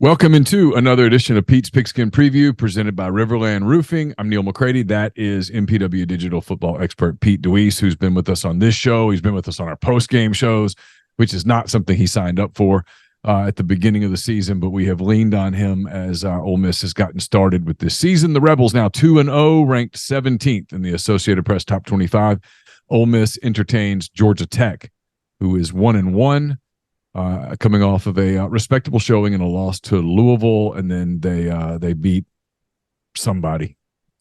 Welcome into another edition of Pete's Pigskin Preview presented by Riverland Roofing. I'm Neil McCready. That is MPW digital football expert Pete DeWeese, who's been with us on this show. He's been with us on our post-game shows, which is not something he signed up for at the beginning of the season, but we have leaned on him as Ole Miss has gotten started with this season. The Rebels now 2-0, ranked 17th in the Associated Press Top 25. Ole Miss entertains Georgia Tech, who is 1-1. Coming off of a respectable showing and a loss to Louisville, and then they beat somebody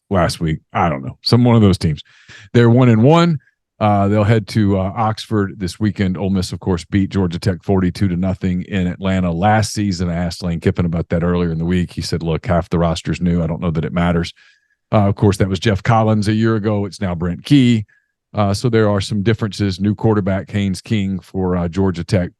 last week. I don't know, one of those teams. They're 1-1. They'll head to Oxford this weekend. Ole Miss, of course, beat Georgia Tech 42-0 in Atlanta last season. I asked Lane Kiffin about that earlier in the week. He said, "Look, half the roster's new. I don't know that it matters." Of course, that was Jeff Collins a year ago. It's now Brent Key. So there are some differences. New quarterback Haynes King for Georgia Tech.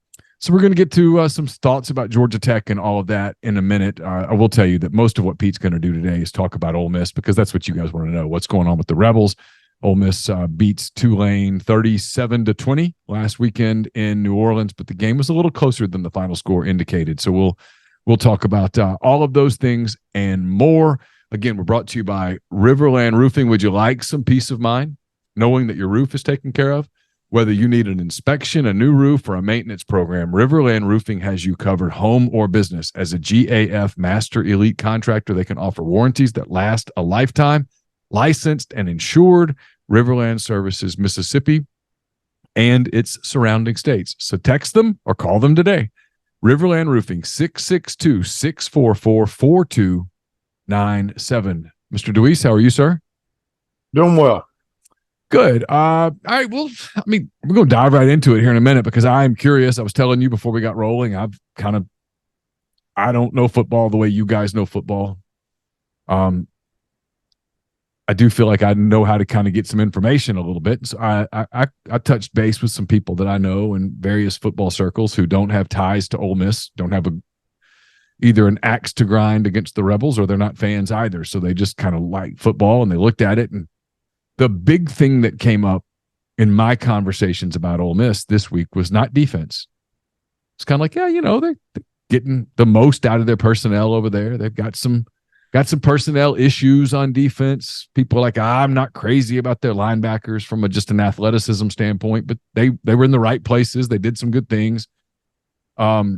So we're going to get to some thoughts about Georgia Tech and all of that in a minute. I will tell you that most of what Pete's going to do today is talk about Ole Miss, because that's what you guys want to know. What's going on with the Rebels? Ole Miss beats Tulane 37-20 last weekend in New Orleans, but the game was a little closer than the final score indicated. So we'll talk about all of those things and more. Again, we're brought to you by Riverland Roofing. Would you like some peace of mind knowing that your roof is taken care of? Whether you need an inspection, a new roof, or a maintenance program, Riverland Roofing has you covered, home or business. As a GAF Master Elite contractor, they can offer warranties that last a lifetime. Licensed and insured, Riverland services Mississippi and its surrounding states. So text them or call them today. Riverland Roofing, 662-644-4297. Mr. DeWeese, how are you, sir? Doing well. Good. All right. Well, I mean, we're going to dive right into it here in a minute, because I am curious. I was telling you before we got rolling, I don't know football the way you guys know football. I do feel like I know how to kind of get some information a little bit. So I touched base with some people that I know in various football circles who don't have ties to Ole Miss, don't have either an axe to grind against the Rebels, or they're not fans either. So they just kind of like football, and they looked at it, and the big thing that came up in my conversations about Ole Miss this week was not defense. It's kind of like, they're getting the most out of their personnel over there. They've got some personnel issues on defense. People are like, I'm not crazy about their linebackers from just an athleticism standpoint, but they were in the right places. They did some good things. There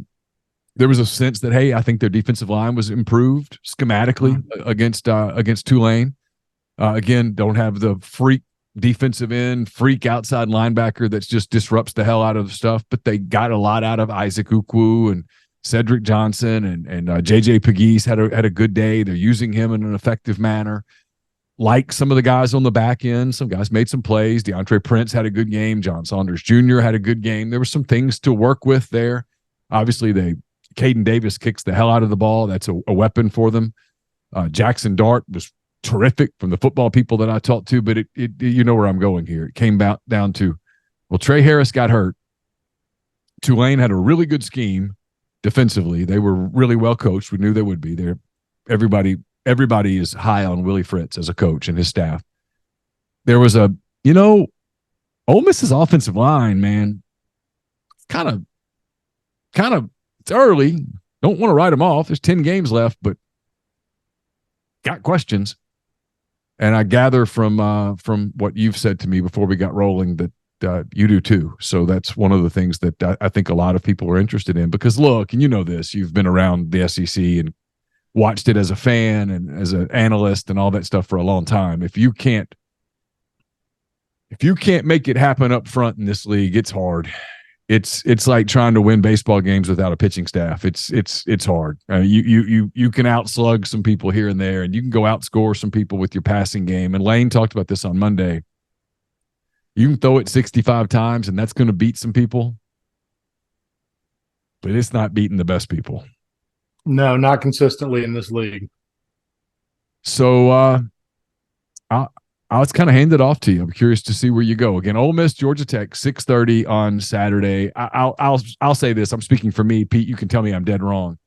was a sense that, hey, I think their defensive line was improved schematically against Tulane. Again, don't have the freak defensive end, freak outside linebacker that just disrupts the hell out of the stuff, but they got a lot out of Isaac Ukwu and Cedric Johnson, and JJ Pegues had a good day. They're using him in an effective manner. Like some of the guys on the back end, some guys made some plays. DeAndre Prince had a good game. John Saunders Jr. had a good game. There were some things to work with there. Obviously, Caden Davis kicks the hell out of the ball. That's a weapon for them. Jackson Dart was terrific from the football people that I talked to, but it you know where I'm going here. It came down to, well, Trey Harris got hurt. Tulane had a really good scheme defensively. They were really well coached. We knew they would be there. Everybody is high on Willie Fritz as a coach and his staff. There was Ole Miss's offensive line, man, kind of, it's early. Don't want to write them off. There's 10 games left, but got questions. And I gather from what you've said to me before we got rolling that you do too. So that's one of the things that I think a lot of people are interested in, because look, and you know this, you've been around the SEC and watched it as a fan and as an analyst and all that stuff for a long time. If you can't make it happen up front in this league, it's hard. It's like trying to win baseball games without a pitching staff. It's hard. You can outslug some people here and there, and you can go outscore some people with your passing game. And Lane talked about this on Monday. You can throw it 65 times, and that's going to beat some people, but it's not beating the best people. No, not consistently in this league. So I'll just kind of hand it off to you. I'm curious to see where you go. Again, Ole Miss, Georgia Tech, 6:30 on Saturday. I'll say this. I'm speaking for me. Pete, you can tell me I'm dead wrong.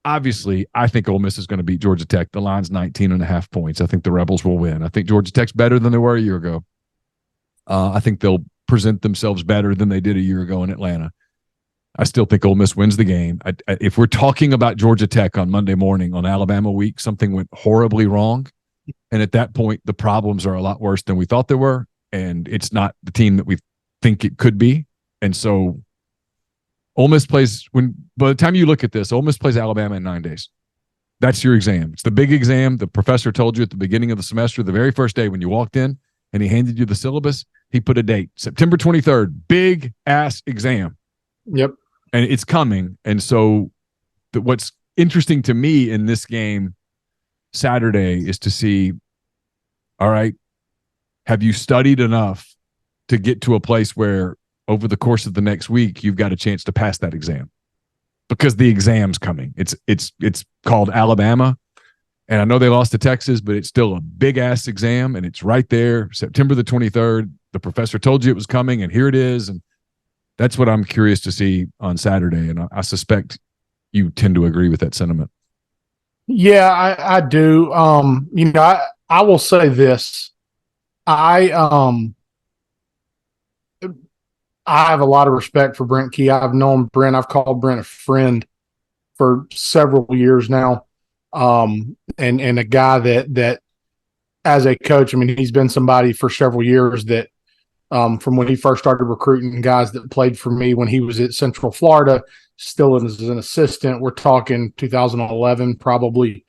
Obviously, I think Ole Miss is going to beat Georgia Tech. The line's 19.5 points. I think the Rebels will win. I think Georgia Tech's better than they were a year ago. I think they'll present themselves better than they did a year ago in Atlanta. I still think Ole Miss wins the game. If we're talking about Georgia Tech on Monday morning on Alabama week, something went horribly wrong. And at that point, the problems are a lot worse than we thought they were. And it's not the team that we think it could be. And so Ole Miss plays by the time you look at this, Ole Miss plays Alabama in 9 days. That's your exam. It's the big exam. The professor told you at the beginning of the semester, the very first day when you walked in and he handed you the syllabus, he put a date, September 23rd, big ass exam. Yep. And it's coming. And so what's interesting to me in this game Saturday is to see, all right, have you studied enough to get to a place where over the course of the next week, you've got a chance to pass that exam? Because the exam's coming. It's called Alabama. And I know they lost to Texas, but it's still a big ass exam. And it's right there, September the 23rd. The professor told you it was coming, and here it is. And that's what I'm curious to see on Saturday. And I suspect you tend to agree with that sentiment. Yeah, I do. I will say this. I have a lot of respect for Brent Key. I've known Brent. I've called Brent a friend for several years now. And a guy that as a coach, I mean, he's been somebody for several years that from when he first started recruiting guys that played for me when he was at Central Florida, still as an assistant. We're talking 2011 probably.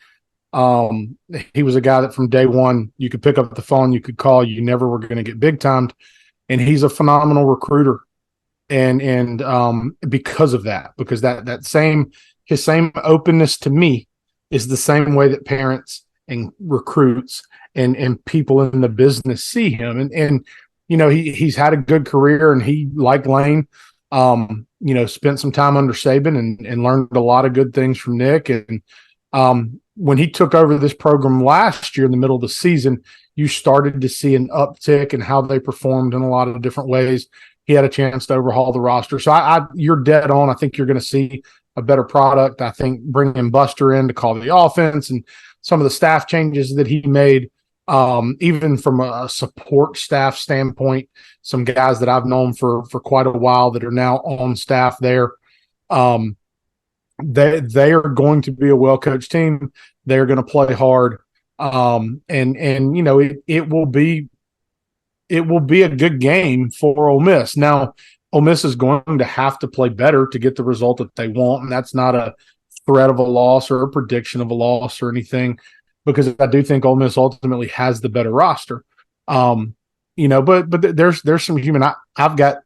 He was a guy that from day one, you could pick up the phone, you could call, you never were going to get big timed. And he's a phenomenal recruiter. And because of that, because his same openness to me is the same way that parents and recruits and people in the business see him. And he's had a good career, and he, like Lane, spent some time under Saban and learned a lot of good things from Nick. And when he took over this program last year in the middle of the season, you started to see an uptick in how they performed in a lot of different ways. He had a chance to overhaul the roster. So you're dead on. I think you're going to see a better product. I think bringing Buster in to call the offense and some of the staff changes that he made, even from a support staff standpoint, some guys that I've known for quite a while that are now on staff there. They are going to be a well-coached team. They're going to play hard. It will be a good game for Ole Miss. Now, Ole Miss is going to have to play better to get the result that they want, and that's not a threat of a loss or a prediction of a loss or anything, because I do think Ole Miss ultimately has the better roster. But there's some human. I've got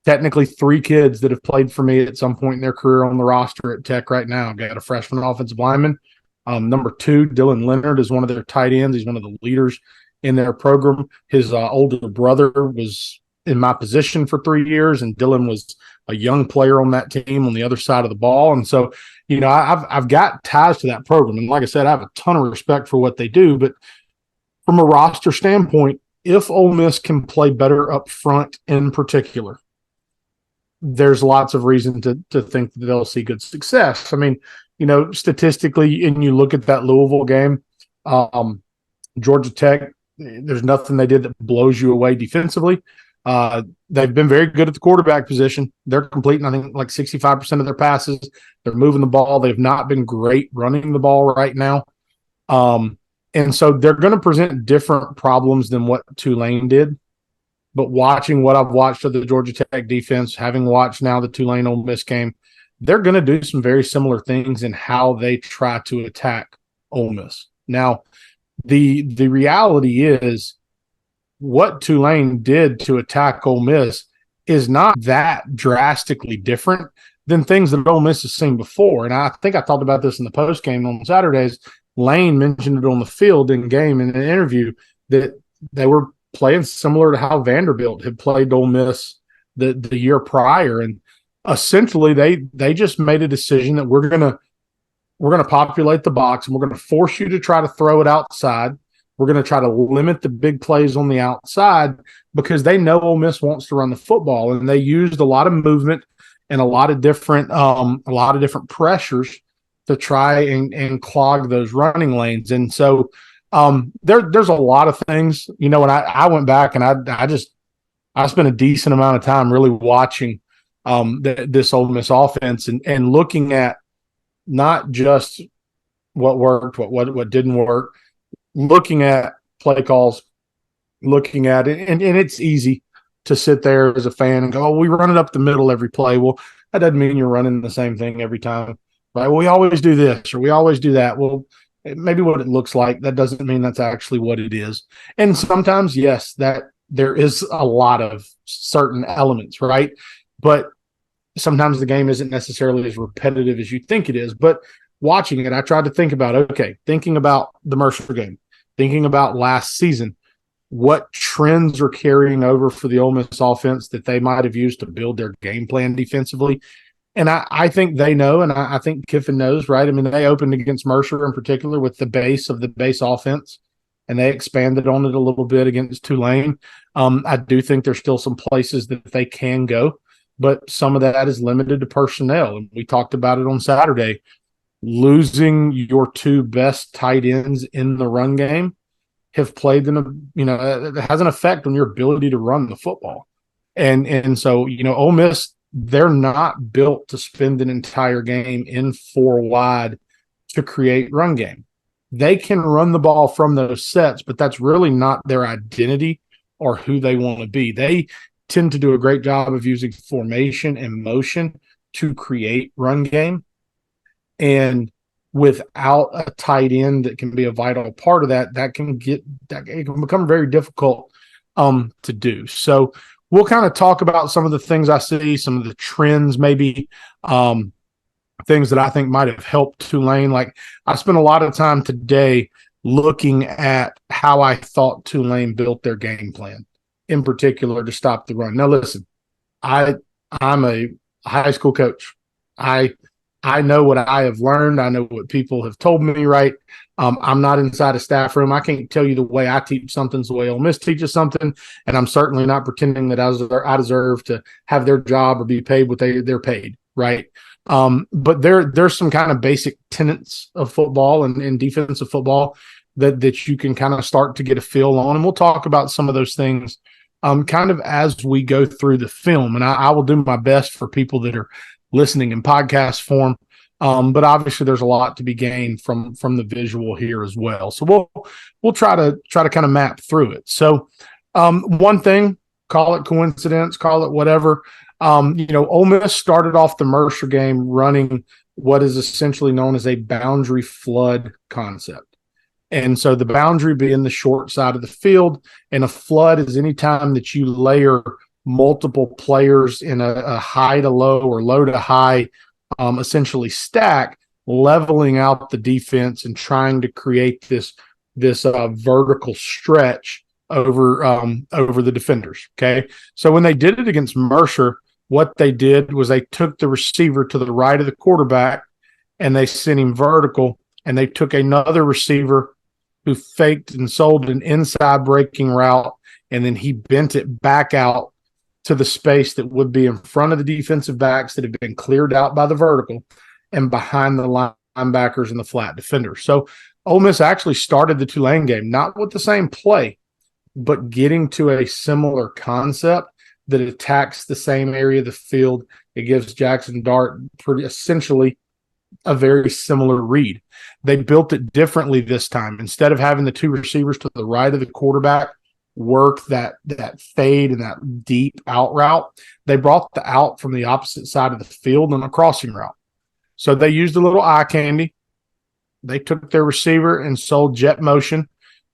technically 3 kids that have played for me at some point in their career on the roster at Tech right now. I've got a freshman offensive lineman. Number 2, Dylan Leonard, is one of their tight ends. He's one of the leaders in their program. His older brother was in my position for 3 years, and Dylan was a young player on that team on the other side of the ball. And so, I've got ties to that program. And like I said, I have a ton of respect for what they do. But from a roster standpoint, if Ole Miss can play better up front in particular, there's lots of reason to think that they'll see good success. I mean, statistically, and you look at that Louisville game, Georgia Tech, there's nothing they did that blows you away defensively. They've been very good at the quarterback position. They're completing, I think, like 65% of their passes. They're moving the ball. They've not been great running the ball right now. And so they're going to present different problems than what Tulane did. But watching what I've watched of the Georgia Tech defense, having watched now the Tulane Ole Miss game, they're going to do some very similar things in how they try to attack Ole Miss. Now, the reality is what Tulane did to attack Ole Miss is not that drastically different than things that Ole Miss has seen before. And I think I talked about this in the post game on Saturdays. Lane mentioned it on the field in game in an interview that they were playing similar to how Vanderbilt had played Ole Miss the year prior. And essentially they just made a decision that we're going to populate the box, and we're going to force you to try to throw it outside. We're going to try to limit the big plays on the outside because they know Ole Miss wants to run the football, and they used a lot of movement and a lot of different pressures to try and clog those running lanes. And so there's a lot of things, and I went back and I spent a decent amount of time really watching this Ole Miss offense, and looking at not just what worked, what didn't work, looking at play calls, looking at it, and it's easy to sit there as a fan and go, "Oh, we run it up the middle every play." Well, that doesn't mean you're running the same thing every time, right? Well, we always do this or we always do that. Well, maybe what it looks like, that doesn't mean that's actually what it is. And sometimes, yes, that there is a lot of certain elements, right? But sometimes the game isn't necessarily as repetitive as you think it is. But watching it, I tried to think about, okay, thinking about the Mercer game, thinking about last season, what trends are carrying over for the Ole Miss offense that they might have used to build their game plan defensively. And I think they know, and I think Kiffin knows, right? I mean, they opened against Mercer in particular with the base of the base offense, and they expanded on it a little bit against Tulane. I do think there's still some places that they can go, but some of that is limited to personnel. And we talked about it on Saturday. Losing your two best tight ends in the run game have played them, it has an effect on your ability to run the football. And so, Ole Miss, they're not built to spend an entire game in four wide to create run game. They can run the ball from those sets, but that's really not their identity or who they want to be. They tend to do a great job of using formation and motion to create run game. And without a tight end that can be a vital part of that, it can become very difficult to do. So we'll kind of talk about some of the things I see, some of the trends, maybe things that I think might have helped Tulane. Like, I spent a lot of time today looking at how I thought Tulane built their game plan, in particular to stop the run. Now, listen, I'm a high school coach. I know what I have learned. I know what people have told me, right? I'm not inside a staff room. I can't tell you the way I teach something is the way Ole Miss teaches something, and I'm certainly not pretending that I deserve to have their job or be paid what they're paid, right? But there's some kind of basic tenets of football and defensive football that you can kind of start to get a feel on, and we'll talk about some of those things kind of as we go through the film, and I will do my best for people that are listening in podcast form. But obviously there's a lot to be gained from the visual here as well. So we'll try to kind of map through it. So one thing, call it coincidence, call it whatever. Ole Miss started off the Mercer game running what is essentially known as a boundary flood concept. And so the boundary being the short side of the field, and a flood is any time that you layer multiple players in a high to low or low to high, essentially stack, leveling out the defense and trying to create this vertical stretch over the defenders. Okay, so when they did it against Mercer, what they did was they took the receiver to the right of the quarterback and they sent him vertical, and they took another receiver who faked and sold an inside breaking route, and then he bent it back out to the space that would be in front of the defensive backs that have been cleared out by the vertical and behind the linebackers and the flat defenders. So Ole Miss actually started the Tulane game, not with the same play, but getting to a similar concept that attacks the same area of the field. It gives Jackson Dart pretty essentially a very similar read. They built it differently this time. Instead of having the two receivers to the right of the quarterback work that fade and that deep out route, they brought the out from the opposite side of the field on a crossing route. So they used a little eye candy. They took their receiver and sold jet motion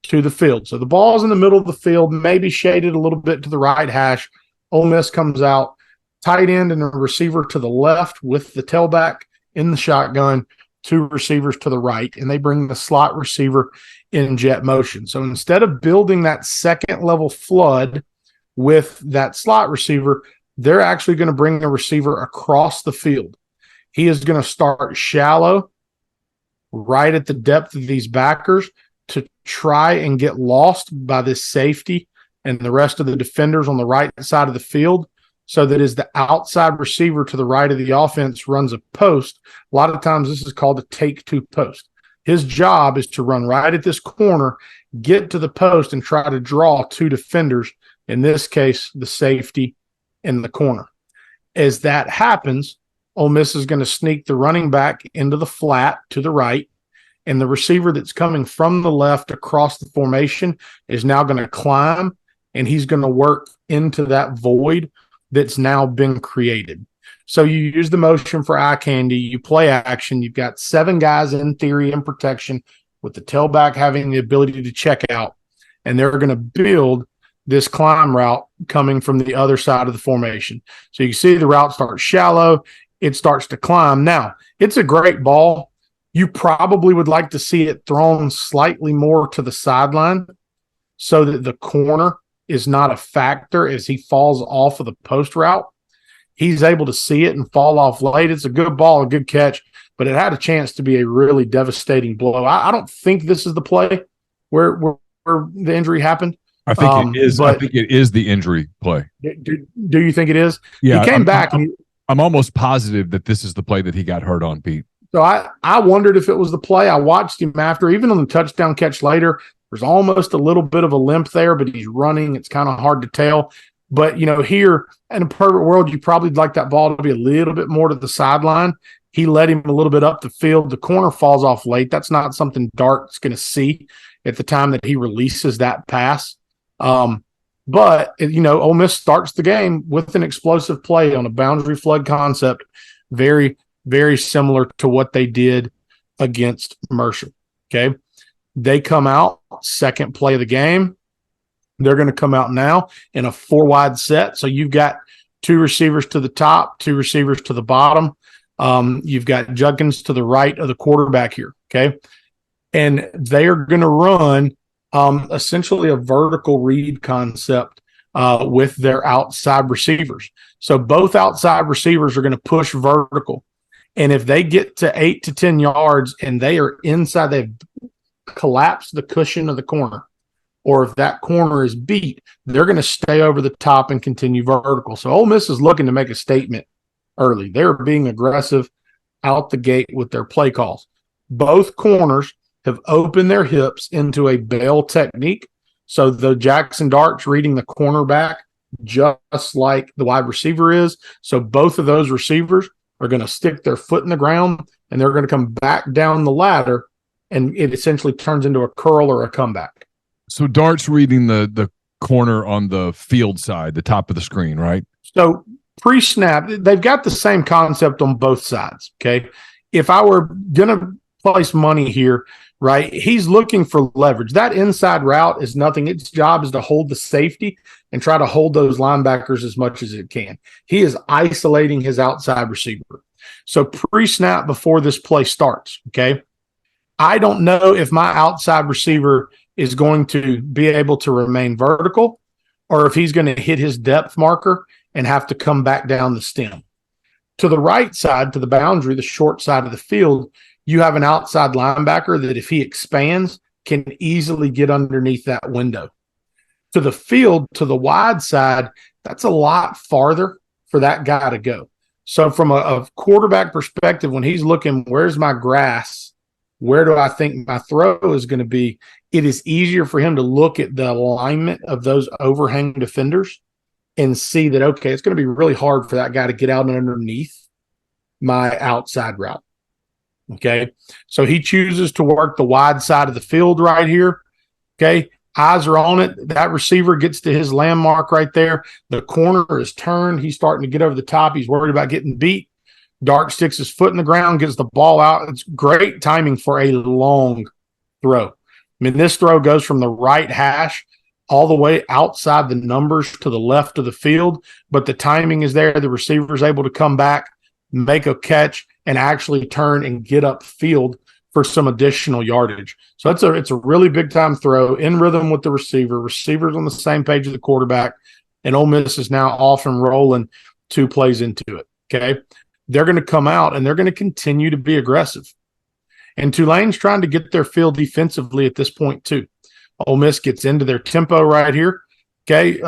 to the field. So the ball's in the middle of the field, maybe shaded a little bit to the right hash. Ole Miss comes out, tight end and a receiver to the left with the tailback in the shotgun, two receivers to the right, and they bring the slot receiver in jet motion. So instead of building that second level flood with that slot receiver, they're actually going to bring a receiver across the field. He is going to start shallow right at the depth of these backers to try and get lost by this safety and the rest of the defenders on the right side of the field, so that as the outside receiver to the right of the offense runs a post, a lot of times this is called a take-two post. His job is to run right at this corner, get to the post, and try to draw two defenders, in this case, the safety and the corner. As that happens, Ole Miss is going to sneak the running back into the flat to the right, and the receiver that's coming from the left across the formation is now going to climb, and he's going to work into that void that's now been created. So you use the motion for eye candy, you play action, you've got 7 guys in theory in protection with the tailback having the ability to check out, and they're going to build this climb route coming from the other side of the formation. So you can see the route starts shallow, it starts to climb. Now, it's a great ball. You probably would like to see it thrown slightly more to the sideline so that the corner is not a factor as he falls off of the post route. He's able to see it and fall off late. It's a good ball, a good catch, but it had a chance to be a really devastating blow. I don't think this is the play where the injury happened. I think it is. I think it is the injury play. Do you think it is? Yeah, he came back. I'm almost positive that this is the play that he got hurt on, Pete. So I wondered if it was the play. I watched him after, even on the touchdown catch later. There's almost a little bit of a limp there, but he's running. It's kind of hard to tell. But, here in a perfect world, you probably like that ball to be a little bit more to the sideline. He led him a little bit up the field. The corner falls off late. That's not something Dart's going to see at the time that he releases that pass. But, Ole Miss starts the game with an explosive play on a boundary flood concept, very, very similar to what they did against Mercer. Okay. They come out, second play of the game. They're going to come out now in a 4-wide set. So you've got 2 receivers to the top, 2 receivers to the bottom. You've got Judkins to the right of the quarterback here. Okay. And they are going to run essentially a vertical read concept with their outside receivers. So both outside receivers are going to push vertical. And if they get to 8 to 10 yards and they are inside, they've collapsed the cushion of the corner, or if that corner is beat, they're going to stay over the top and continue vertical. So Ole Miss is looking to make a statement early. They're being aggressive out the gate with their play calls. Both corners have opened their hips into a bail technique. So the Jackson Dart's reading the cornerback just like the wide receiver is. So both of those receivers are going to stick their foot in the ground, and they're going to come back down the ladder, and it essentially turns into a curl or a comeback. So Dart's reading the corner on the field side, the top of the screen, right? So pre-snap, they've got the same concept on both sides, okay? If I were going to place money here, right, he's looking for leverage. That inside route is nothing. Its job is to hold the safety and try to hold those linebackers as much as it can. He is isolating his outside receiver. So pre-snap before this play starts, okay, I don't know if my outside receiver is going to be able to remain vertical or if he's going to hit his depth marker and have to come back down the stem. To the right side, to the boundary, the short side of the field, you have an outside linebacker that if he expands can easily get underneath that window. To the field, to the wide side, that's a lot farther for that guy to go. So from a quarterback perspective, when he's looking, where's my grass? Where do I think my throw is going to be? It is easier for him to look at the alignment of those overhang defenders and see that, okay, it's going to be really hard for that guy to get out underneath my outside route. Okay, so he chooses to work the wide side of the field right here. Okay, eyes are on it. That receiver gets to his landmark right there. The corner is turned. He's starting to get over the top. He's worried about getting beat. Dart sticks his foot in the ground, gets the ball out. It's great timing for a long throw. I mean, this throw goes from the right hash all the way outside the numbers to the left of the field, but the timing is there. The receiver is able to come back, make a catch, and actually turn and get upfield for some additional yardage. So it's a really big time throw in rhythm with the receiver. Receivers on the same page as the quarterback, and Ole Miss is now off and rolling 2 plays into it. Okay, they're going to come out and they're going to continue to be aggressive. And Tulane's trying to get their feel defensively at this point too. Ole Miss gets into their tempo right here. Okay,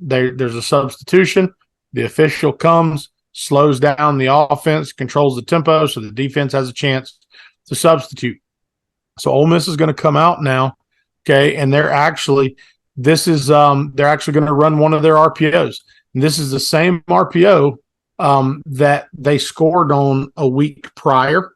there's a substitution. The official comes, slows down the offense, controls the tempo, so the defense has a chance to substitute. So Ole Miss is going to come out now, okay, and they're actually going to run one of their RPOs. And this is the same RPO that they scored on a week prior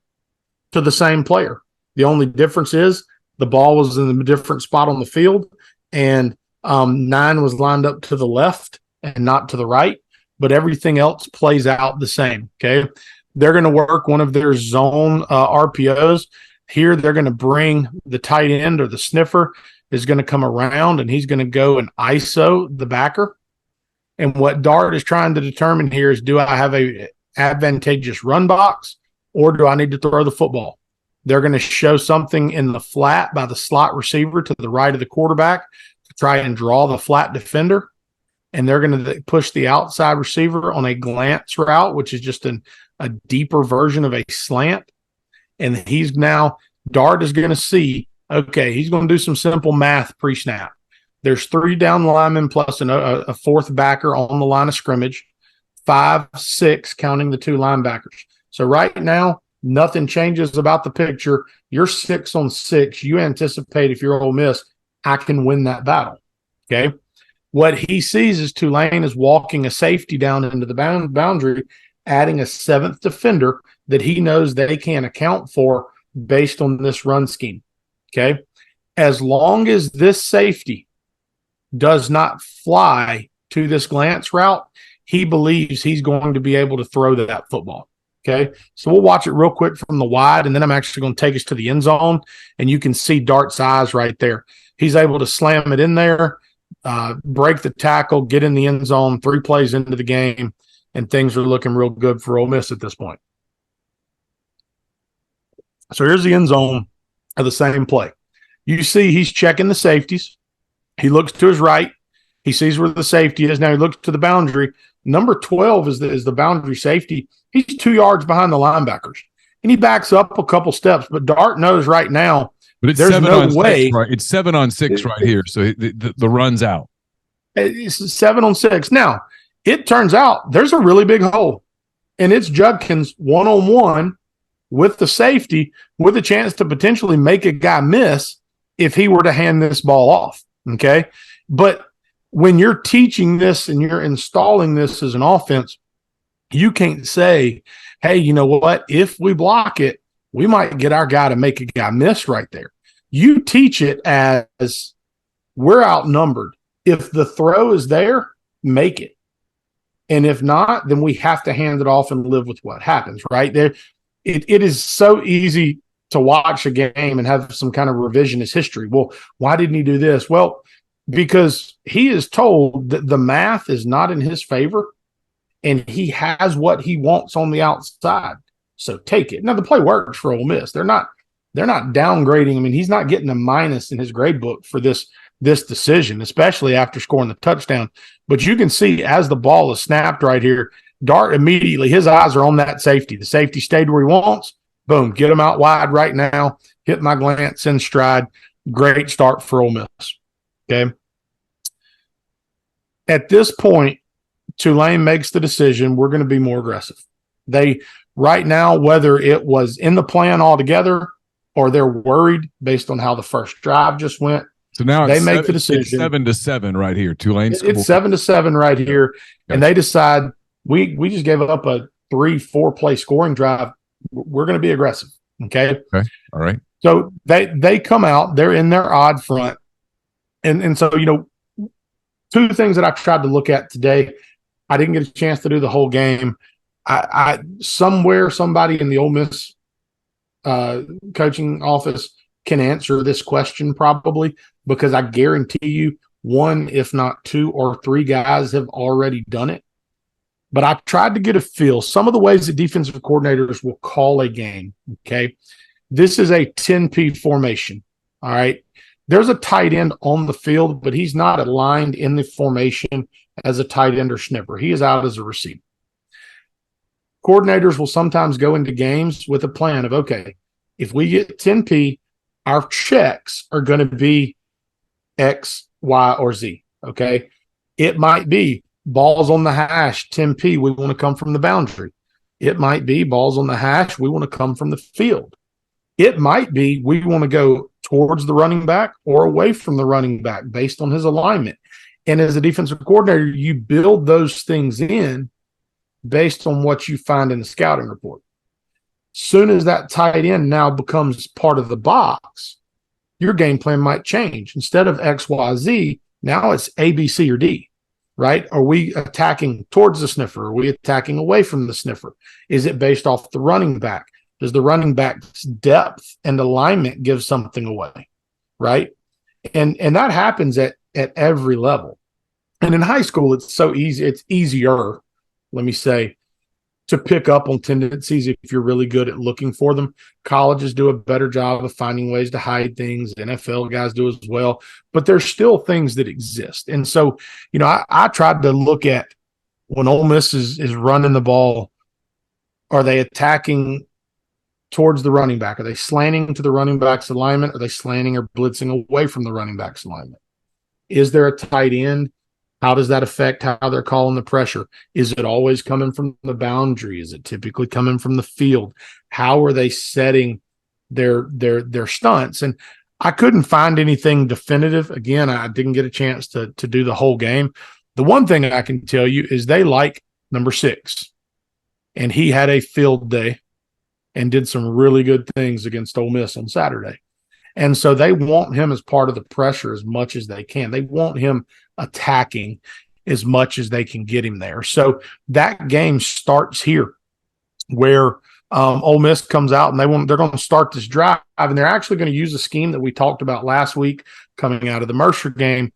to the same player. The only difference is the ball was in a different spot on the field, and 9 was lined up to the left and not to the right, but everything else plays out the same. Okay. They're going to work one of their zone RPOs. Here, they're going to bring the tight end, or the sniffer is going to come around, and he's going to go and ISO the backer. And what Dart is trying to determine here is, do I have a advantageous run box, or do I need to throw the football? They're going to show something in the flat by the slot receiver to the right of the quarterback to try and draw the flat defender. And they're going to push the outside receiver on a glance route, which is just a deeper version of a slant. And Dart is going to see, okay, he's going to do some simple math pre-snap. There's 3 down linemen plus a fourth backer on the line of scrimmage, 5, 6, counting the 2 linebackers. So right now, nothing changes about the picture. You're 6 on 6. You anticipate, if you're Ole Miss, I can win that battle. Okay. What he sees is Tulane is walking a safety down into the boundary, adding a 7th defender that he knows they can't account for based on this run scheme. Okay. As long as this safety does not fly to this glance route, he believes he's going to be able to throw that football. Okay. So we'll watch it real quick from the wide, and then I'm actually going to take us to the end zone, and you can see Dart's eyes right there. He's able to slam it in there, break the tackle, get in the end zone, 3 plays into the game, and things are looking real good for Ole Miss at this point. So here's the end zone of the same play. You see he's checking the safeties. He looks to his right. He sees where the safety is. Now he looks to the boundary. Number 12 is the boundary safety. He's 2 yards behind the linebackers. And he backs up a couple steps. But Dart knows right now, but it's there's no way. 6, right? It's 7 on 6 right here. So the run's out. It's 7 on 6. Now, it turns out there's a really big hole. And it's Judkins one-on-one with the safety, with a chance to potentially make a guy miss if he were to hand this ball off. Okay. But when you're teaching this and you're installing this as an offense, you can't say, hey, you know what? If we block it, we might get our guy to make a guy miss right there. You teach it as we're outnumbered. If the throw is there, make it. And if not, then we have to hand it off and live with what happens right there. It is so easy to watch a game and have some kind of revisionist history. Well, why didn't he do this? Well, because he is told that the math is not in his favor, and he has what he wants on the outside. So take it. Now, the play works for Ole Miss. They're not downgrading. I mean, he's not getting a minus in his grade book for this decision, especially after scoring the touchdown. But you can see as the ball is snapped right here, Dart immediately, his eyes are on that safety. The safety stayed where he wants. Boom, get him out wide right now. Hit my glance in stride. Great start for Ole Miss. Okay. At this point, Tulane makes the decision, we're going to be more aggressive. They, right now, whether it was in the plan altogether or they're worried based on how the first drive just went, so now they make the decision. It's 7-7 right here. Tulane. It's 7-7 right here. Gotcha. And they decide, we just gave up a 3-4 play scoring drive. We're going to be aggressive. Okay. Okay. All right. So they come out, they're in their odd front. And so, you know, 2 things that I tried to look at today. I didn't get a chance to do the whole game. Somebody in the Ole Miss coaching office can answer this question probably, because I guarantee you 1, if not 2 or 3 guys have already done it. But I tried to get a feel. Some of the ways that defensive coordinators will call a game, okay? This is a 10P formation, all right? There's a tight end on the field, but he's not aligned in the formation as a tight end or snipper. He is out as a receiver. Coordinators will sometimes go into games with a plan of, okay, if we get 10P, our checks are going to be X, Y, or Z, okay? It might be balls on the hash, 10P, we want to come from the boundary. It might be balls on the hash, we want to come from the field. It might be we want to go towards the running back or away from the running back based on his alignment. And as a defensive coordinator, you build those things in based on what you find in the scouting report. Soon as that tight end now becomes part of the box, your game plan might change. Instead of X, Y, Z, now it's A, B, C, or D, right? Are we attacking towards the sniffer? Are we attacking away from the sniffer? Is it based off the running back? Does the running back's depth and alignment give something away, right? And that happens at every level. And in high school, it's so easy. It's easier, let me say, to pick up on tendencies if you're really good at looking for them. Colleges do a better job of finding ways to hide things. NFL guys do as well. But there's still things that exist. And so, I tried to look at when Ole Miss is running the ball, are they attacking towards the running back? Are they slanting to the running back's alignment? Are they slanting or blitzing away from the running back's alignment? Is there a tight end? How does that affect how they're calling the pressure? Is it always coming from the boundary? Is it typically coming from the field? How are they setting their stunts? And I couldn't find anything definitive. Again, I didn't get a chance to do the whole game. The one thing I can tell you is they like number 6. And he had a field day and did some really good things against Ole Miss on Saturday. And so they want him as part of the pressure as much as they can. They want him attacking as much as they can get him there. So that game starts here where Ole Miss comes out and they're going to start this drive, and they're actually going to use a scheme that we talked about last week coming out of the Mercer game.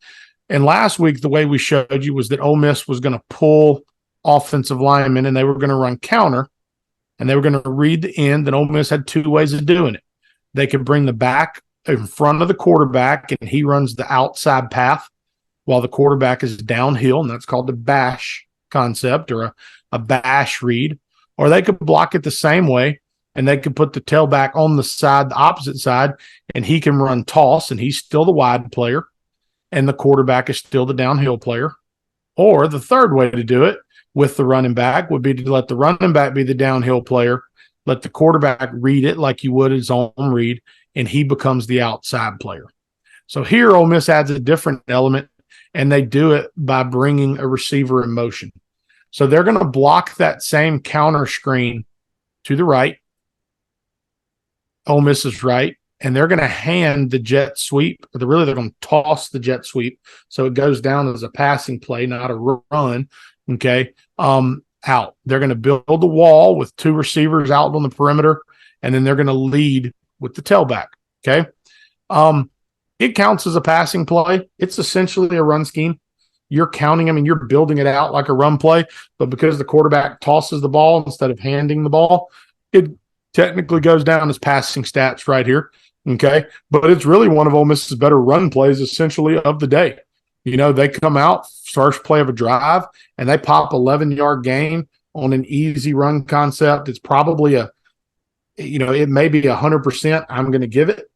And last week, the way we showed you was that Ole Miss was going to pull offensive linemen and they were going to run counter and they were going to read the end. And Ole Miss had 2 ways of doing it. They could bring the back in front of the quarterback and he runs the outside path while the quarterback is downhill, and that's called the bash concept or a bash read. Or they could block it the same way and they could put the tailback on the opposite side, and he can run toss and he's still the wide player and the quarterback is still the downhill player. Or the third way to do it with the running back would be to let the running back be the downhill player, let the quarterback read it like you would his own read, and he becomes the outside player. So here Ole Miss adds a different element, and they do it by bringing a receiver in motion. So they're going to block that same counter screen to the right, Ole Miss's right, and they're going to hand the jet sweep. They're going to toss the jet sweep so it goes down as a passing play, not a run, okay, out. They're going to build the wall with 2 receivers out on the perimeter, and then they're going to lead with the tailback, okay? It counts as a passing play. It's essentially a run scheme. You're counting, you're building it out like a run play, but because the quarterback tosses the ball instead of handing the ball, it technically goes down as passing stats right here, okay? But it's really one of Ole Miss's better run plays essentially of the day. They come out, first play of a drive, and they pop 11-yard gain on an easy run concept. It's probably it may be 100% I'm going to give it.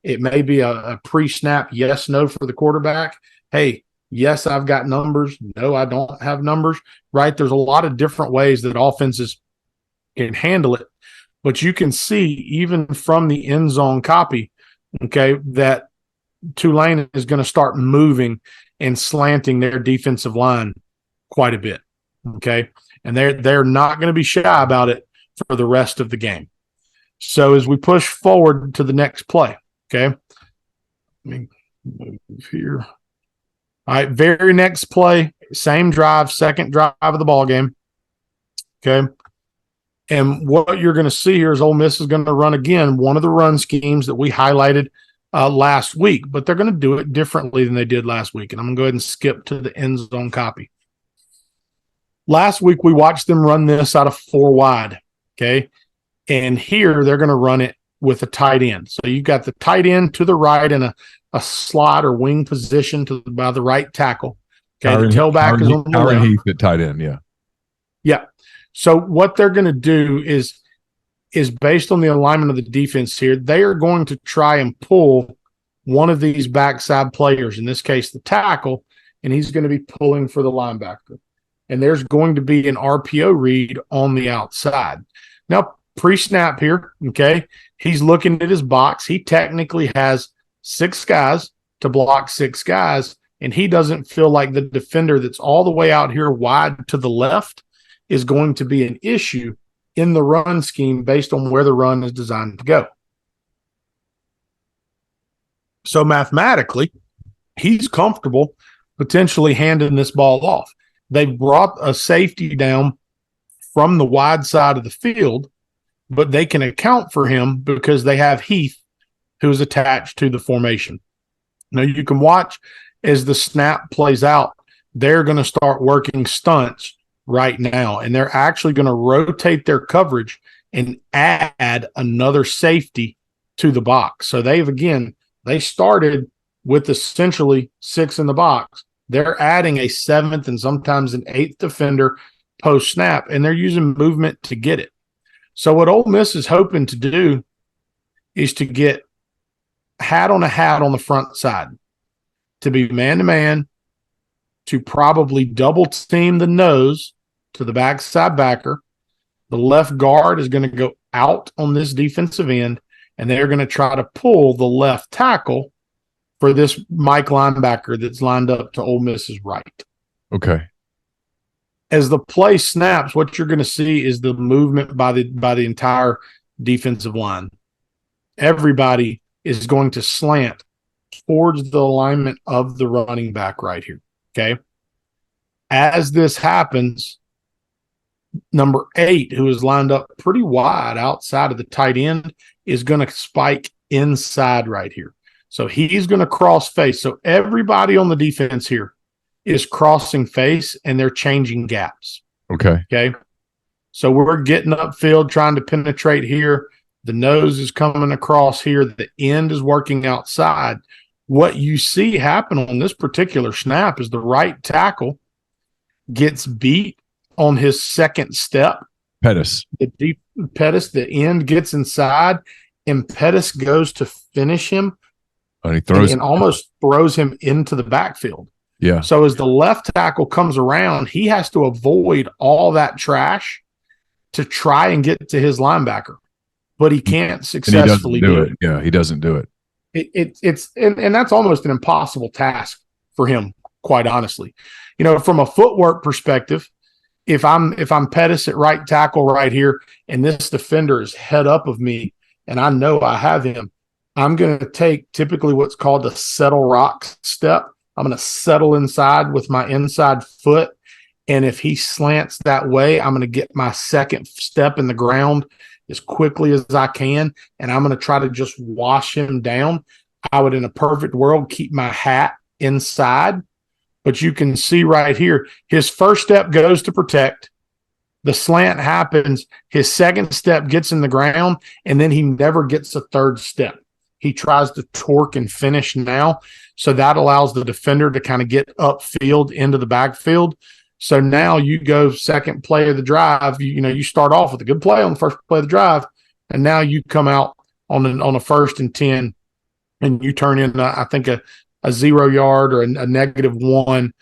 It may be a pre-snap yes, no for the quarterback. Hey, yes, I've got numbers. No, I don't have numbers, right? There's a lot of different ways that offenses can handle it. But you can see even from the end zone copy, okay, that Tulane is going to start moving and slanting their defensive line quite a bit, okay? And they're not going to be shy about it for the rest of the game. So as we push forward to the next play, okay, let me move here. All right, very next play, same drive, second drive of the ball game, okay? And what you're going to see here is Ole Miss is going to run again one of the run schemes that we highlighted last week, but they're going to do it differently than they did last week. And I'm going to go ahead and skip to the end zone copy. Last week, we watched them run this out of 4 wide, okay? And here, they're going to run it with a tight end. So you've got the tight end to the right in a slot or wing position by the right tackle. Okay, the tailback is on the left. Heath at tight end, yeah. Yeah. So what they're going to do is based on the alignment of the defense here, they are going to try and pull one of these backside players, in this case the tackle, and he's going to be pulling for the linebacker. And there's going to be an RPO read on the outside. Now, pre-snap here, okay, he's looking at his box. He technically has 6 guys to block 6 guys, and he doesn't feel like the defender that's all the way out here wide to the left is going to be an issue in the run scheme based on where the run is designed to go. So mathematically, he's comfortable potentially handing this ball off. They brought a safety down from the wide side of the field, but they can account for him because they have Heath, who is attached to the formation. Now you can watch as the snap plays out. They're going to start working stunts right now, and they're actually going to rotate their coverage and add another safety to the box. So they started with essentially 6 in the box. They're adding a 7th and sometimes an 8th defender post snap, and they're using movement to get it. So what Ole Miss is hoping to do is to get hat on the front side, to be man-to-man, to probably double team the nose to the backside backer. The left guard is going to go out on this defensive end, and they're going to try to pull the left tackle for this Mike linebacker that's lined up to Ole Miss's right. Okay. As the play snaps, what you're going to see is the movement by the entire defensive line. Everybody is going to slant towards the alignment of the running back right here. Okay. As this happens, number 8, who is lined up pretty wide outside of the tight end, is going to spike inside right here. So he's going to cross face. So everybody on the defense here is crossing face, and they're changing gaps. Okay. Okay. So we're getting upfield, trying to penetrate here. The nose is coming across here. The end is working outside. What you see happen on this particular snap is the right tackle gets beat on his second step. Pettis. The end gets inside, and Pettis goes to finish him. And he throws and almost throws him into the backfield. Yeah. So as the left tackle comes around, he has to avoid all that trash to try and get to his linebacker, but he can't successfully do it. Yeah, he doesn't do it. It's that's almost an impossible task for him, quite honestly. You know, from a footwork perspective, if I'm Pettis at right tackle right here, and this defender is head up of me, and I know I have him, I'm going to take typically what's called a settle rock step. I'm going to settle inside with my inside foot. And if he slants that way, I'm going to get my second step in the ground as quickly as I can. And I'm going to try to just wash him down. I would, in a perfect world, keep my hat inside. But you can see right here, his first step goes to protect. The slant happens. His second step gets in the ground, and then he never gets a third step. He tries to torque and finish now. So that allows the defender to kind of get upfield into the backfield. So now you go second play of the drive. You start off with a good play on the first play of the drive, and now you come out on a 1st and 10, and you turn in, I think, a 0 yard or a -1,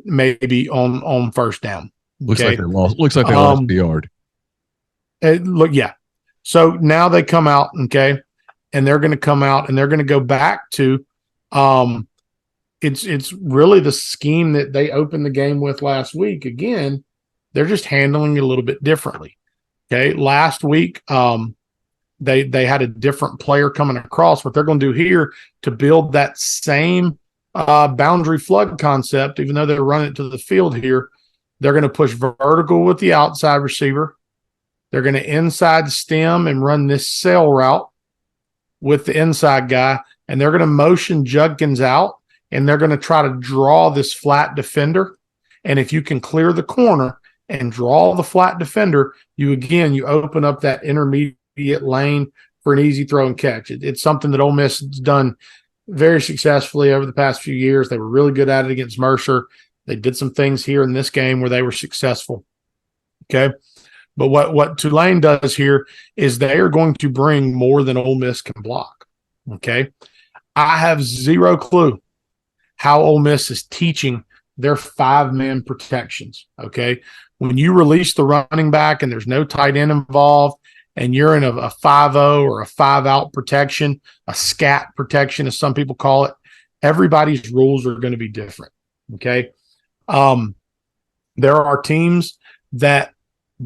maybe on first down. Looks like they lost the yard. Yeah. So now they come out, okay, and they're going to come out and they're going to go back to it's really the scheme that they opened the game with last week. Again, they're just handling it a little bit differently. Okay. Last week, they had a different player coming across. What they're going to do here to build that same boundary flood concept, even though they're running it to the field here, they're going to push vertical with the outside receiver. They're going to inside stem and run this sail route with the inside guy, and they're going to motion Judkins out, and they're going to try to draw this flat defender. And if you can clear the corner and draw the flat defender, you open up that intermediate lane for an easy throw and catch. It's something that Ole Miss has done very successfully over the past few years. They were really good at it against Mercer. They did some things here in this game where they were successful. Okay. But what Tulane does here is they are going to bring more than Ole Miss can block. Okay. I have zero clue how Ole Miss is teaching their 5-man protections. Okay. When you release the running back and there's no tight end involved, and you're in a 5-0 or a 5-out protection, a scat protection, as some people call it, everybody's rules are going to be different. Okay. There are teams that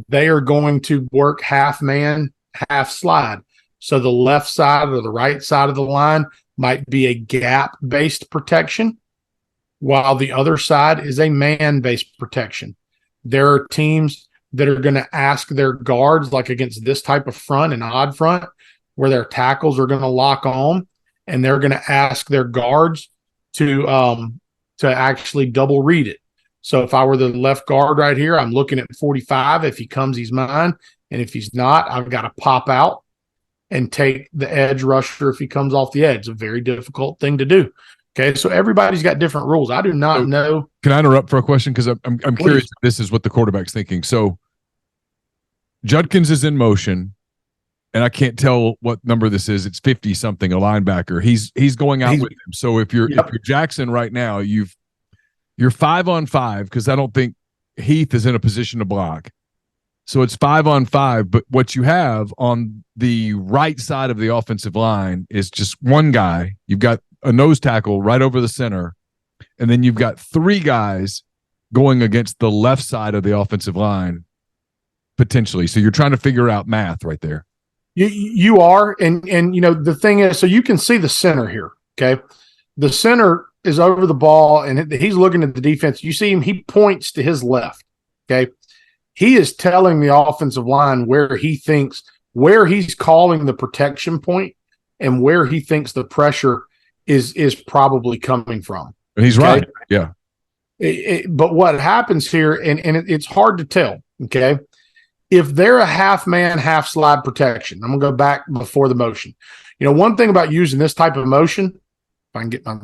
they are going to work half man, half slide. So the left side or the right side of the line might be a gap based protection, while the other side is a man based protection. There are teams that are going to ask their guards, like against this type of front, an odd front, where their tackles are going to lock on, and they're going to ask their guards to actually double read it. So if I were the left guard right here, I'm looking at 45. If he comes, he's mine. And if he's not, I've got to pop out and take the edge rusher if he comes off the edge. It's a very difficult thing to do. Okay, so everybody's got different rules. I do not know. Can I interrupt for a question? Because I'm curious if this is what the quarterback's thinking. So Judkins is in motion, and I can't tell what number this is. It's 50 something, a linebacker. He's going out with him. So if you're Jackson right now, you're 5-on-5, because I don't think Heath is in a position to block. So it's 5-on-5, but what you have on the right side of the offensive line is just one guy. You've got a nose tackle right over the center, and then you've got three guys going against the left side of the offensive line, potentially. So you're trying to figure out math right there. You are, and you know, the thing is, so you can see the center here, okay? The center is over the ball, and he's looking at the defense. You see him, he points to his left, okay? He is telling the offensive line where he's calling the protection point and where he thinks the pressure is probably coming from. And he's right. Yeah. But what happens here, and it's hard to tell, okay? If they're a half man, half slide protection, I'm going to go back before the motion. You know, one thing about using this type of motion, if I can get my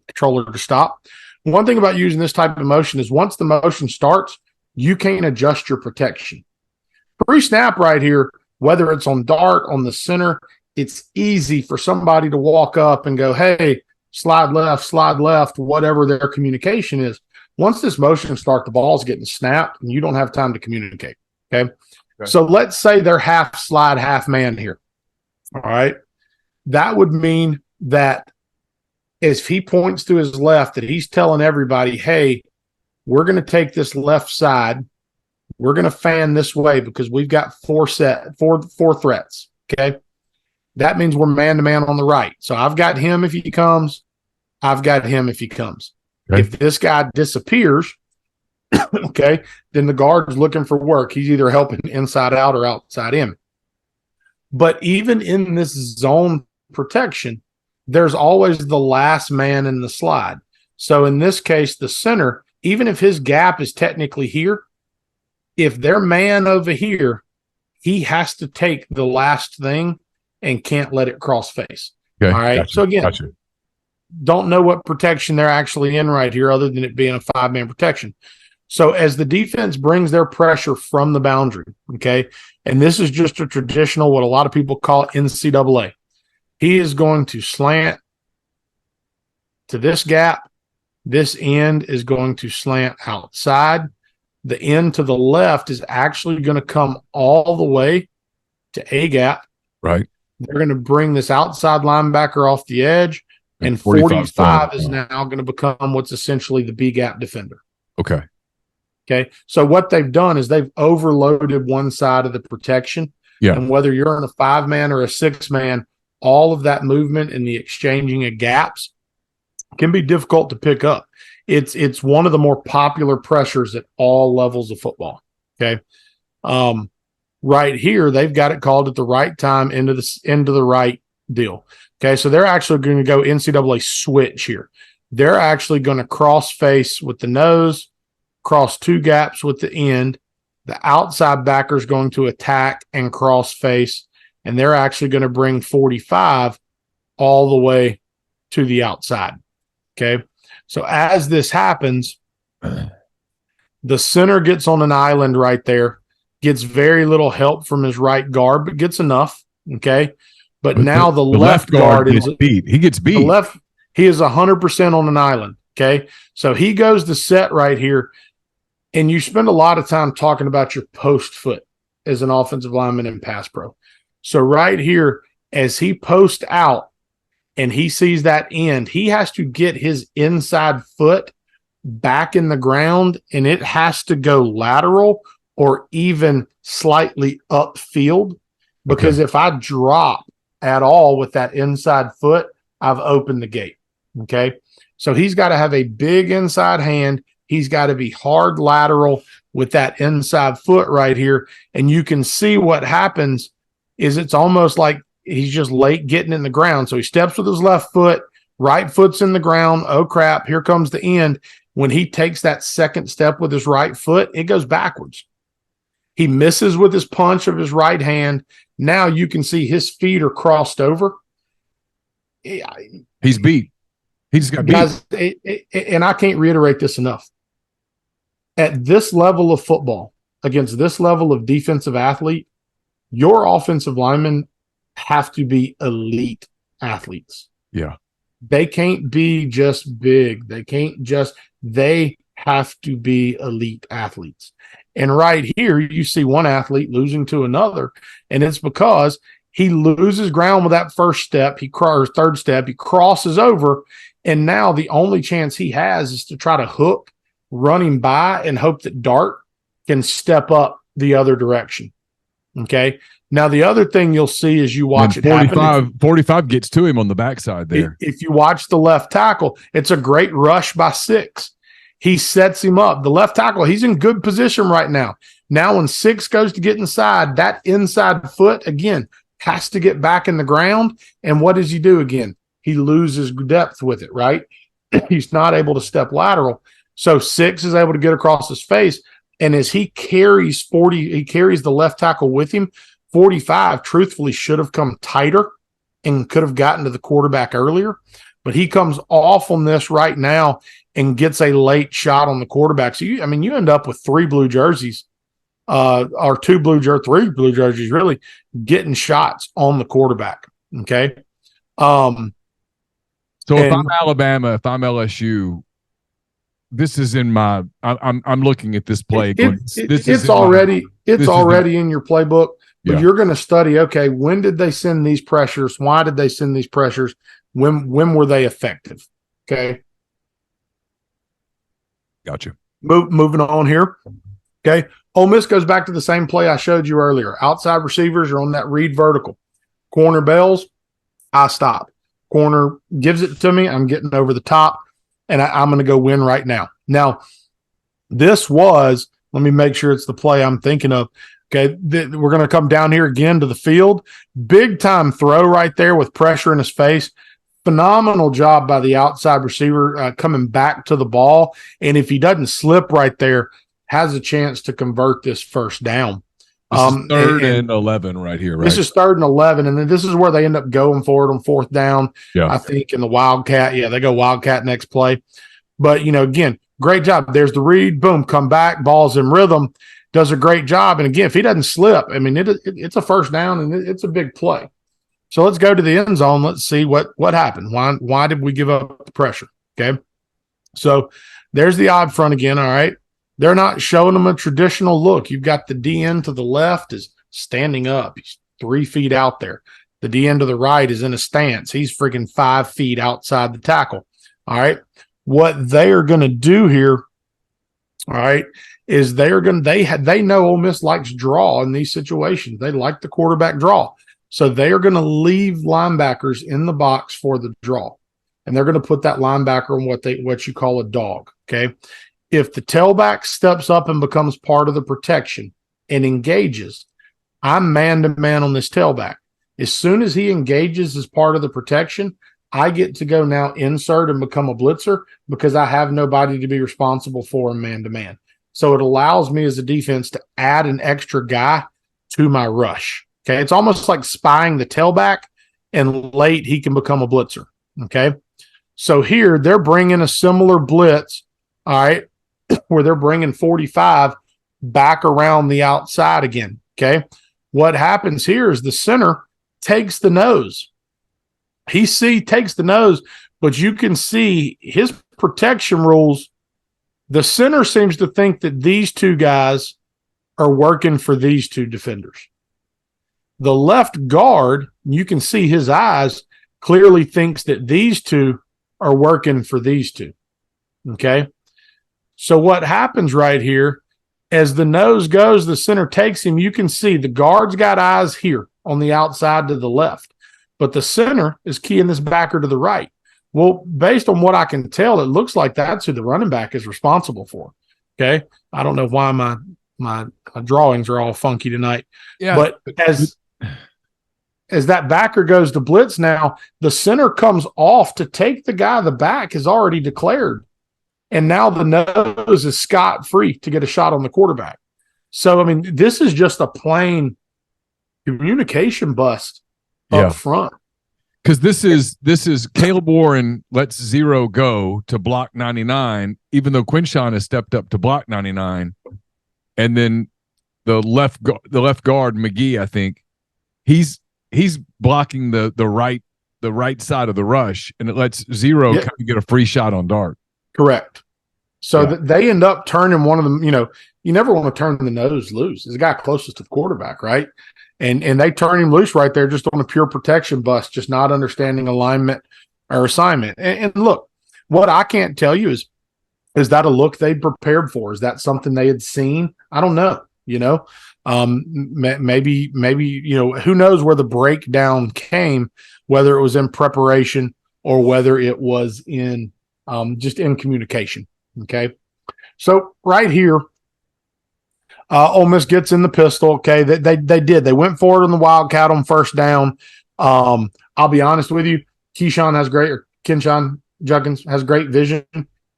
controller to stop, one thing about using this type of motion is once the motion starts, you can't adjust your protection. Pre-snap right here, whether it's on dart, on the center, it's easy for somebody to walk up and go, hey, slide left, whatever their communication is. Once this motion starts, the ball's getting snapped, and you don't have time to communicate, okay? So let's say they're half slide, half man here, all right? That would mean that if he points to his left, that he's telling everybody, hey, we're going to take this left side. We're going to fan this way because we've got four threats. Okay. That means we're man to man on the right. So I've got him if he comes. I've got him if he comes. Okay. If this guy disappears, okay, then the guard's looking for work. He's either helping inside out or outside in. But even in this zone protection, there's always the last man in the slide. So in this case, the center, even if his gap is technically here, if their man over here, he has to take the last thing and can't let it cross face. Okay, all right. Gotcha, so again, don't know what protection they're actually in right here other than it being a 5-man protection. So as the defense brings their pressure from the boundary, okay, and this is just a traditional, what a lot of people call NCAA, he is going to slant to this gap. This end is going to slant outside. The end to the left is actually going to come all the way to A gap. Right. They're going to bring this outside linebacker off the edge, and 45 is now going to become what's essentially the B gap defender. Okay. Okay. So what they've done is they've overloaded one side of the protection. Yeah. And whether you're in a 5-man or a 6-man, all of that movement and the exchanging of gaps can be difficult to pick up. It's one of the more popular pressures at all levels of football. Okay. Right here, they've got it called at the right time into the right deal. Okay. So they're actually going to go NCAA switch here. They're actually going to cross face with the nose, cross 2 gaps with the end. The outside backer is going to attack and cross face, and they're actually going to bring 45 all the way to the outside. Okay. So as this happens, the center gets on an island right there, gets very little help from his right guard, but gets enough. Okay. But now the left guard gets beat. He gets beat. He is 100% on an island. Okay. So he goes to set right here. And you spend a lot of time talking about your post foot as an offensive lineman in pass pro. So right here, as he posts out, and he sees that end, he has to get his inside foot back in the ground, and it has to go lateral or even slightly upfield, because Okay. if I drop at all with that inside foot, I've opened the gate. Okay. So he's got to have a big inside hand. He's got to be hard lateral with that inside foot right here. And you can see what happens is it's almost like he's just late getting in the ground. So he steps with his left foot, right foot's in the ground. Oh crap, here comes the end. When he takes that second step with his right foot, it goes backwards. He misses with his punch of his right hand. Now you can see his feet are crossed over. He's beat. He just got Guys, beat. and I can't reiterate this enough. At this level of football, against this level of defensive athlete, your offensive linemen have to be elite athletes. Yeah. They can't be just big. They have to be elite athletes. And right here, you see one athlete losing to another, and it's because he loses ground with that first step, third step, he crosses over, and now the only chance he has is to try to hook, running by, and hope that Dart can step up the other direction. Okay. Now, the other thing you'll see as you watch it happen. 45 gets to him on the backside there. If you watch the left tackle, it's a great rush by 6. He sets him up. The left tackle, he's in good position right now. Now, when 6 goes to get inside, that inside foot, again, has to get back in the ground. And what does he do again? He loses depth with it, right? He's not able to step lateral. So 6 is able to get across his face. And as he carries the left tackle with him, 45 truthfully should have come tighter and could have gotten to the quarterback earlier. But he comes off on this right now and gets a late shot on the quarterback. So you end up with 3 blue jerseys, or 3 blue jerseys, really getting shots on the quarterback. Okay. So if I'm Alabama, if I'm LSU, this is in my. I'm looking at this play. It's already in your playbook. But you're going to study. Okay, when did they send these pressures? Why did they send these pressures? When were they effective? Okay. Gotcha. Moving on here. Okay. Ole Miss goes back to the same play I showed you earlier. Outside receivers are on that read vertical. Corner bails, I stop. Corner gives it to me. I'm getting over the top, and I'm going to go win right now. Now, let me make sure it's the play I'm thinking of. Okay, we're going to come down here again to the field. Big time throw right there with pressure in his face. Phenomenal job by the outside receiver coming back to the ball. And if he doesn't slip right there, has a chance to convert this first down. This is 3rd and 11 right here, right? This is 3rd and 11, and then this is where they end up going for it on 4th down. Yeah. I think in the Wildcat. Yeah, they go Wildcat next play. But, again, great job. There's the read. Boom, come back. Ball's in rhythm. Does a great job. And again, if he doesn't slip, it's a first down and it's a big play. So let's go to the end zone. Let's see what happened. Why did we give up the pressure? Okay. So there's the odd front again. All right. They're not showing them a traditional look. You've got the DN to the left is standing up. He's 3 feet out there. The DN to the right is in a stance. He's freaking 5 feet outside the tackle. All right. What they are going to do here, all right, is they know Ole Miss likes draw in these situations. They like the quarterback draw. So they are going to leave linebackers in the box for the draw. And they're going to put that linebacker on what you call a dog. Okay. If the tailback steps up and becomes part of the protection and engages, I'm man-to-man on this tailback. As soon as he engages as part of the protection, I get to go now insert and become a blitzer because I have nobody to be responsible for him man-to-man. So it allows me as a defense to add an extra guy to my rush. Okay. It's almost like spying the tailback, and late he can become a blitzer. Okay. So here they're bringing a similar blitz. All right. Where they're bringing 45 back around the outside again. Okay. What happens here is the center takes the nose. He takes the nose, but you can see his protection rules. The center seems to think that these 2 guys are working for these 2 defenders. The left guard, you can see his eyes, clearly thinks that these 2 are working for these 2. Okay. So what happens right here As the nose goes, the center takes him. You can see the guard's got eyes here on the outside to the left, but the center is keying this backer to the right. Well, based on what I can tell, it looks like that's who the running back is responsible for. Okay. I don't know why my drawings are all funky tonight. Yeah. But as that backer goes to blitz now, the center comes off to take the guy the back is already declared. And now the nose is scot-free to get a shot on the quarterback. So, I mean, this is just a plain communication bust up front. Because this is Caleb Warren lets 0 go to block 99, even though Quinshawn has stepped up to block 99, and then the left guard McGee, I think he's blocking the right side of the rush, and it lets 0 kind of get a free shot on Dart. Correct. So they end up turning one of them. You know, you never want to turn the nose loose. It's the guy closest to the quarterback, right? And they turn him loose right there just on a pure protection bust, just not understanding alignment or assignment. And look, what I can't tell you is that a look they prepared for? Is that something they had seen? I don't know. You know, maybe, you know, who knows where the breakdown came, whether it was in preparation or whether it was in just in communication. Okay. So right here, Ole Miss gets in the pistol. Okay. They did. They went forward on the Wildcat on first down. I'll be honest with you. Kenshawn Juggins has great vision.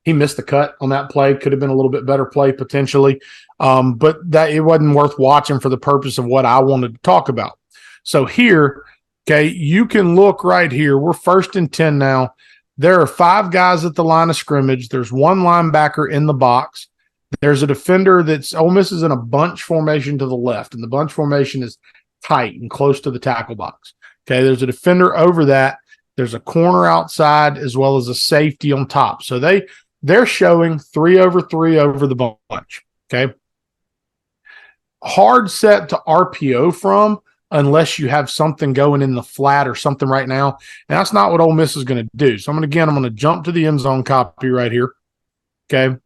He missed the cut on that play. Could have been a little bit better play potentially. But that it wasn't worth watching for the purpose of what I wanted to talk about. So here, okay, you can look right here. We're 1st and 10 now. There are 5 guys at the line of scrimmage. There's 1 linebacker in the box. There's a defender that's Ole Miss is in a bunch formation to the left, and the bunch formation is tight and close to the tackle box. Okay, there's a defender over that. There's a corner outside as well as a safety on top. So they're showing 3 over 3 over the bunch. Okay, hard set to RPO from unless you have something going in the flat or something right now. And that's not what Ole Miss is going to do. So I'm going to jump to the end zone copy right here. Okay.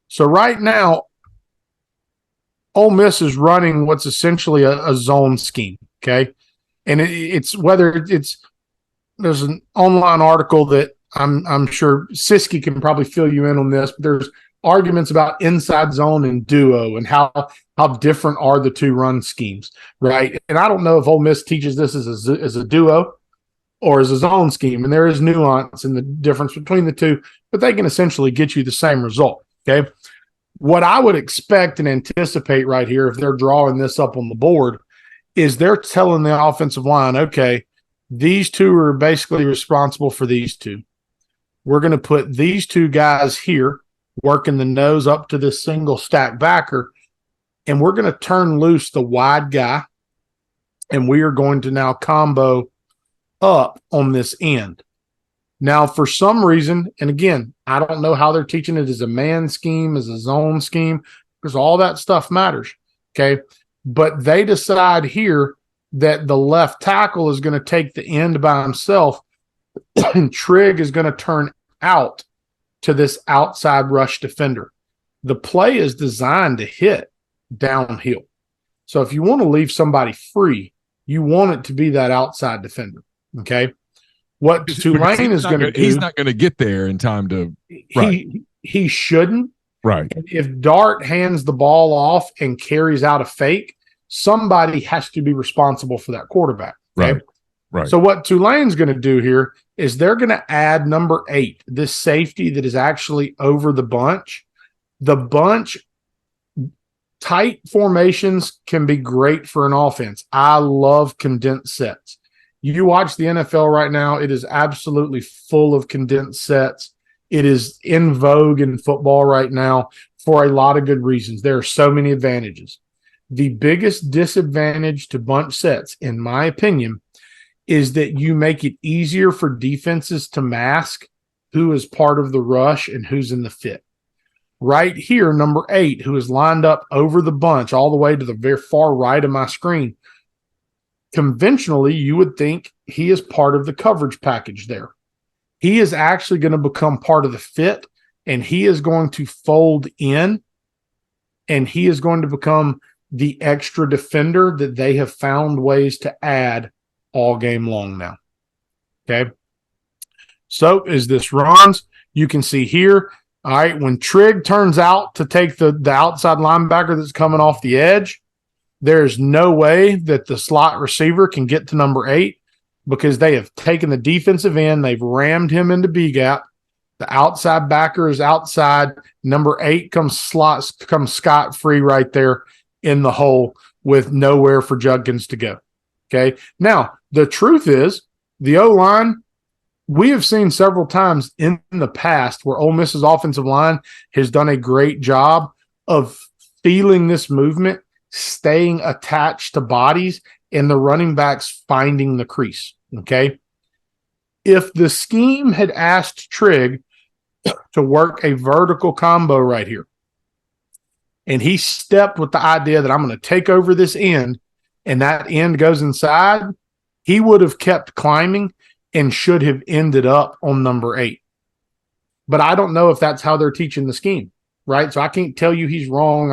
So right now, Ole Miss is running what's essentially a zone scheme. Okay. And it's whether there's an online article that I'm sure Siski can probably fill you in on this, but there's arguments about inside zone and duo and how different are the two run schemes, right? And I don't know if Ole Miss teaches this as a duo or as a zone scheme, and there is nuance in the difference between the two, but they can essentially get you the same result, okay? What I would expect and anticipate right here, if they're drawing this up on the board, is they're telling the offensive line, okay, these two are basically responsible for these two. We're going to put these 2 guys here working the nose up to this single stack backer, and we're going to turn loose the wide guy, and we are going to now combo up on this end. Now, for some reason, and again, I don't know how they're teaching it as a man scheme, as a zone scheme, because all that stuff matters, okay? But they decide here that the left tackle is going to take the end by himself, and Trigg is going to turn out to this outside rush defender. The play is designed to hit downhill. So if you want to leave somebody free, you want it to be that outside defender. Okay. What Tulane is going to do. He's not going to get there in time to. Right. He shouldn't. Right. If Dart hands the ball off and carries out a fake, somebody has to be responsible for that quarterback. Okay? Right. So what Tulane's going to do here is they're going to add number 8, this safety that is actually over the bunch. The bunch tight formations can be great for an offense. I love condensed sets. You watch the NFL right now, it is absolutely full of condensed sets. It is in vogue in football right now for a lot of good reasons. There are so many advantages. The biggest disadvantage to bunch sets, in my opinion, is that you make it easier for defenses to mask who is part of the rush and who's in the fit. Right here, number 8, who is lined up over the bunch all the way to the very far right of my screen. Conventionally, you would think he is part of the coverage package there. He is actually going to become part of the fit, and he is going to fold in and he is going to become the extra defender that they have found ways to add all game long now. Okay. So as this runs, you can see here, all right, when Trigg turns out to take the outside linebacker that's coming off the edge, there's no way that the slot receiver can get to number 8 because they have taken the defensive end. They've rammed him into B gap. The outside backer is outside. Number 8 comes scot-free right there in the hole with nowhere for Judkins to go. Okay. Now, the truth is the O-line, we have seen several times in the past where Ole Miss's offensive line has done a great job of feeling this movement, staying attached to bodies, and the running backs finding the crease. Okay. If the scheme had asked Trigg to work a vertical combo right here, and he stepped with the idea that I'm going to take over this end, and that end goes inside, he would have kept climbing and should have ended up on number 8. But I don't know if that's how they're teaching the scheme, right? So I can't tell you he's wrong.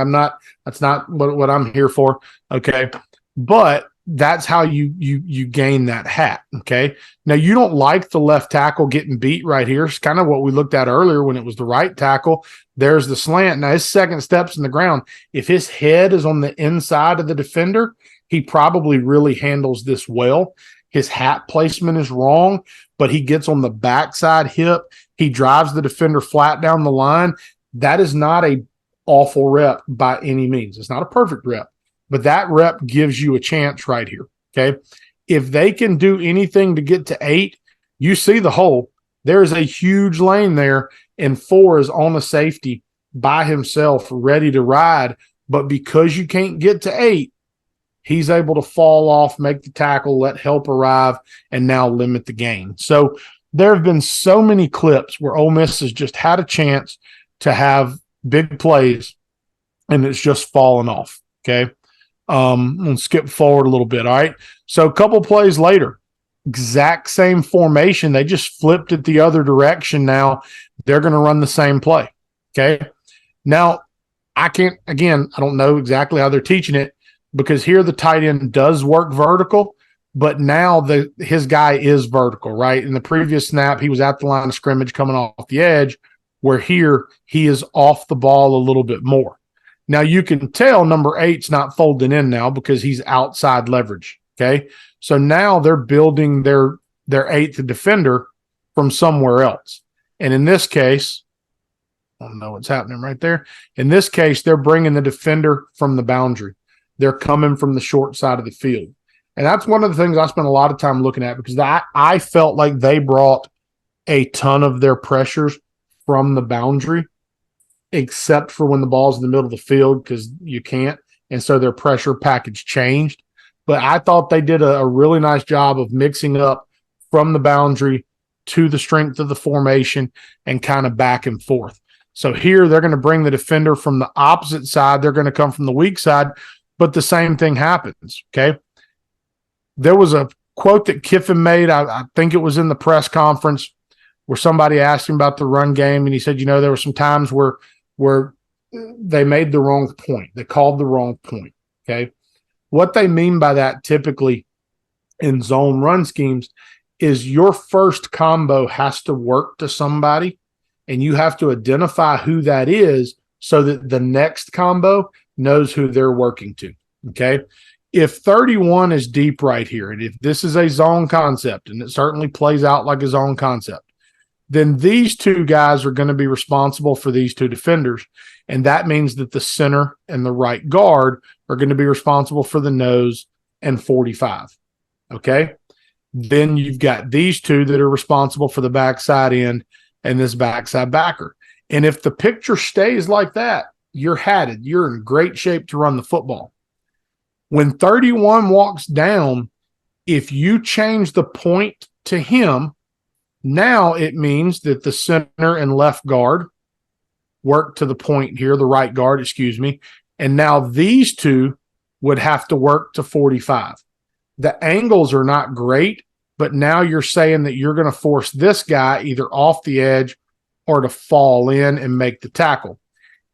That's not what I'm here for. Okay. But that's how you gain that hat. Okay. Now you don't like the left tackle getting beat right here. It's kind of what we looked at earlier when it was the right tackle. There's the slant. Now his second step's in the ground. If his head is on the inside of the defender, he probably really handles this well. His hat placement is wrong, but he gets on the backside hip. He drives the defender flat down the line. That is not a awful rep by any means. It's not a perfect rep, but that rep gives you a chance right here. Okay. If they can do anything to get to 8, you see the hole. There's a huge lane there, and 4 is on a safety by himself, ready to ride. But because you can't get to 8, he's able to fall off, make the tackle, let help arrive, and now limit the gain. So there have been so many clips where Ole Miss has just had a chance to have big plays, and it's just fallen off. Okay. We'll skip forward a little bit. All right. So a couple plays later, exact same formation. They just flipped it the other direction. Now they're going to run the same play. Okay. Now I don't know exactly how they're teaching it, because here the tight end does work vertical, but now his guy is vertical, right? In the previous snap, he was at the line of scrimmage coming off the edge, where here he is off the ball a little bit more. Now you can tell number 8's not folding in now because he's outside leverage. Okay. So now they're building their 8th defender from somewhere else. And in this case, I don't know what's happening right there. In this case, they're bringing the defender from the boundary. They're coming from the short side of the field. And that's one of the things I spent a lot of time looking at, because I felt like they brought a ton of their pressures from the boundary, except for when the ball's in the middle of the field, because you can't. And so their pressure package changed. But I thought they did a really nice job of mixing up from the boundary to the strength of the formation and kind of back and forth. So here they're going to bring the defender from the opposite side. They're going to come from the weak side, but the same thing happens. Okay. There was a quote that Kiffin made. I think it was in the press conference, where somebody asked him about the run game. And he said, there were some times where they made the wrong point. They called the wrong point. Okay. What they mean by that typically in zone run schemes is your first combo has to work to somebody, and you have to identify who that is so that the next combo knows who they're working to. Okay. If 31 is deep right here, and if this is a zone concept, and it certainly plays out like a zone concept, then these 2 guys are going to be responsible for these 2 defenders. And that means that the center and the right guard are going to be responsible for the nose and 45. Okay. Then you've got these 2 that are responsible for the backside end and this backside backer. And if the picture stays like that, you're hatted. You're in great shape to run the football. When 31 walks down, if you change the point to him, now it means that the center and left guard work to the point here, the right guard, and now these 2 would have to work to 45. The angles are not great, but now you're saying that you're going to force this guy either off the edge or to fall in and make the tackle.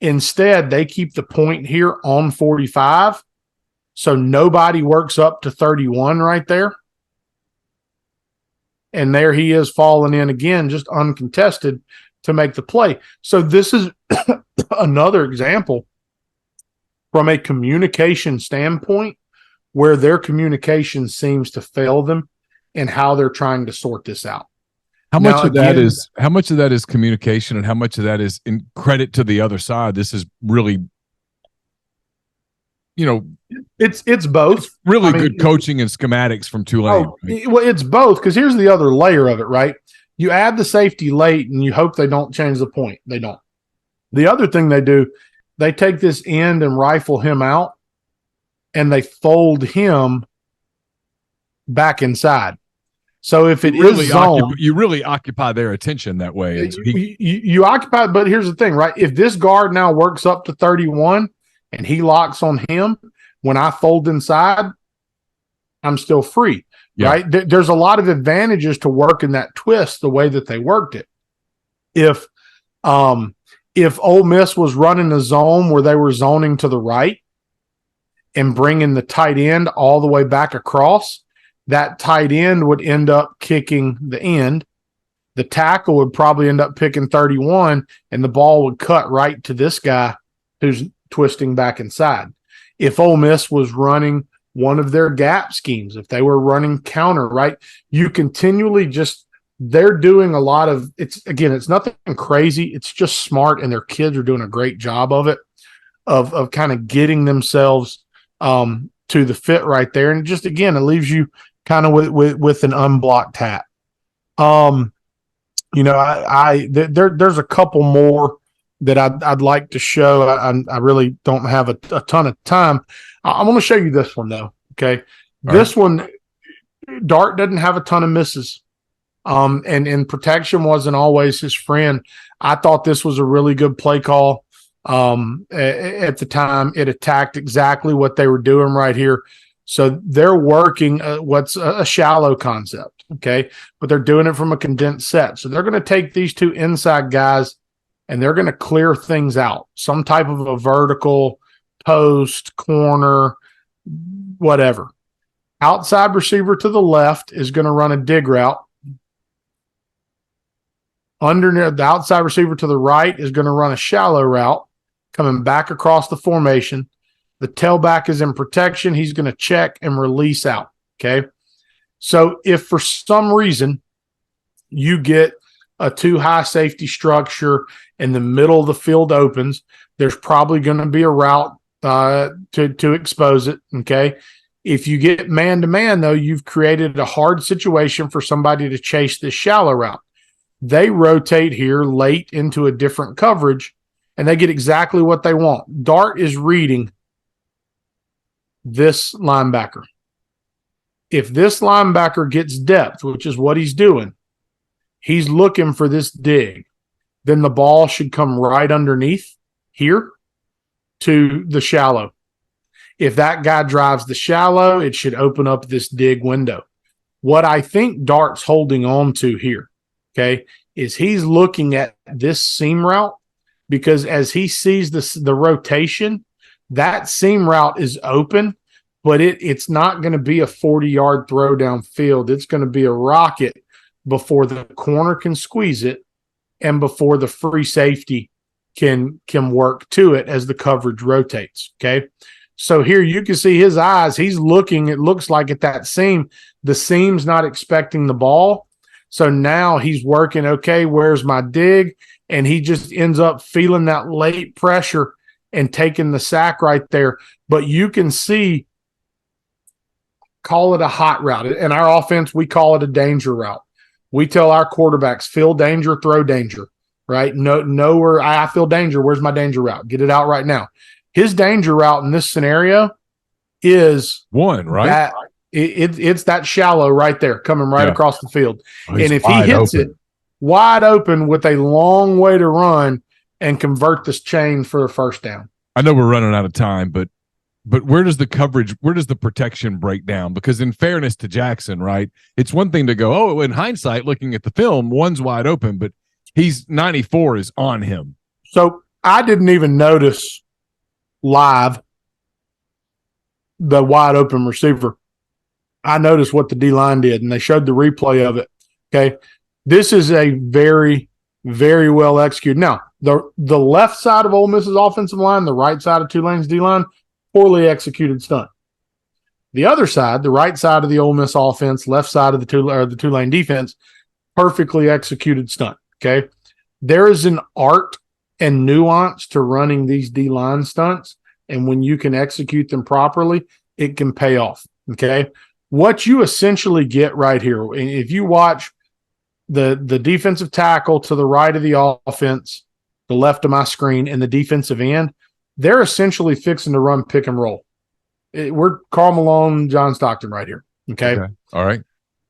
Instead, they keep the point here on 45. So nobody works up to 31 right there. And there he is falling in again, just uncontested to make the play. So this is another example from a communication standpoint where their communication seems to fail them and how they're trying to sort this out. How much of that is communication and how much of that is in credit to the other side? This is really, it's both. Really good coaching and schematics from Tulane. Well, it's both, because here's the other layer of it, right? You add the safety late and you hope they don't change the point. They don't. The other thing they do, they take this end and rifle him out and they fold him back inside. So if it is zone, you really occupy their attention that way. You occupy, but here's the thing, right? If this guard now works up to 31 and he locks on him, when I fold inside, I'm still free, right? There's a lot of advantages to working that twist the way that they worked it. If Ole Miss was running a zone where they were zoning to the right and bringing the tight end all the way back across, that tight end would end up kicking the end. The tackle would probably end up picking 31, and the ball would cut right to this guy who's twisting back inside. If Ole Miss was running one of their gap schemes, if they were running counter, right, you continually they're doing a lot of, it's nothing crazy. It's just smart, and their kids are doing a great job of it, of kind of getting themselves to the fit right there. And just, again, it leaves you kind of with an unblocked hat. There's a couple more that I'd like to show. I really don't have a ton of time. I'm going to show you this one though. Okay. This one, Dart doesn't have a ton of misses. And protection wasn't always his friend. I thought this was a really good play call. At the time, it attacked exactly what they were doing right here. So they're working what's a shallow concept, okay? But they're doing it from a condensed set. So they're going to take these two inside guys and they're going to clear things out. Some type of a vertical, post, corner, whatever. Outside receiver to the left is going to run a dig route. Underneath, the outside receiver to the right is going to run a shallow route coming back across the formation. The tailback is in protection. He's going to check and release out, okay? So if for some reason you get a too high safety structure and the middle of the field opens, there's probably going to be a route to expose it, okay? If you get man-to-man, though, you've created a hard situation for somebody to chase this shallow route. They rotate here late into a different coverage, and they get exactly what they want. Dart is reading this linebacker. If this linebacker gets depth, which is what he's doing, he's looking for this dig, then the ball should come right underneath here to the shallow. If that guy drives the shallow, it should open up this dig window. What I think Dart's holding on to here, okay, is he's looking at this seam route, because as he sees the rotation, that seam route is open, but it's not going to be a 40-yard throw downfield. It's going to be a rocket before the corner can squeeze it and before the free safety can work to it as the coverage rotates, okay? So here you can see his eyes. He's looking, it looks like, at that seam. The seam's not expecting the ball. So now he's working, okay, where's my dig? And he just ends up feeling that late pressure and taking the sack right there. But you can see, call it a hot route. In our offense, we call it a danger route. We tell our quarterbacks, feel danger, throw danger, right? Know where I feel danger. Where's my danger route? Get it out right now. His danger route in this scenario is one, right? It's that shallow right there coming right across the field. Oh, and if he hits it wide open with a long way to run and convert this chain for a first down. I know we're running out of time, but where does the protection break down? Because in fairness to Jackson, right, it's one thing to go, oh, in hindsight, looking at the film, one's wide open, but he's 94 is on him. So I didn't even notice live the wide open receiver. I noticed what the D-line did, and they showed the replay of it. Okay. This is a very, very well executed. Now, the left side of Ole Miss's offensive line, the right side of Tulane's D-line, poorly executed stunt. The other side, the right side of the Ole Miss offense, left side of the Tulane defense, perfectly executed stunt. Okay. There is an art and nuance to running these D-line stunts, and when you can execute them properly, it can pay off. Okay. What you essentially get right here, if you watch the defensive tackle to the right of the offense, the left of my screen, and the defensive end, they're essentially fixing to run pick and roll. We're Karl Malone, John Stockton right here. Okay. All right.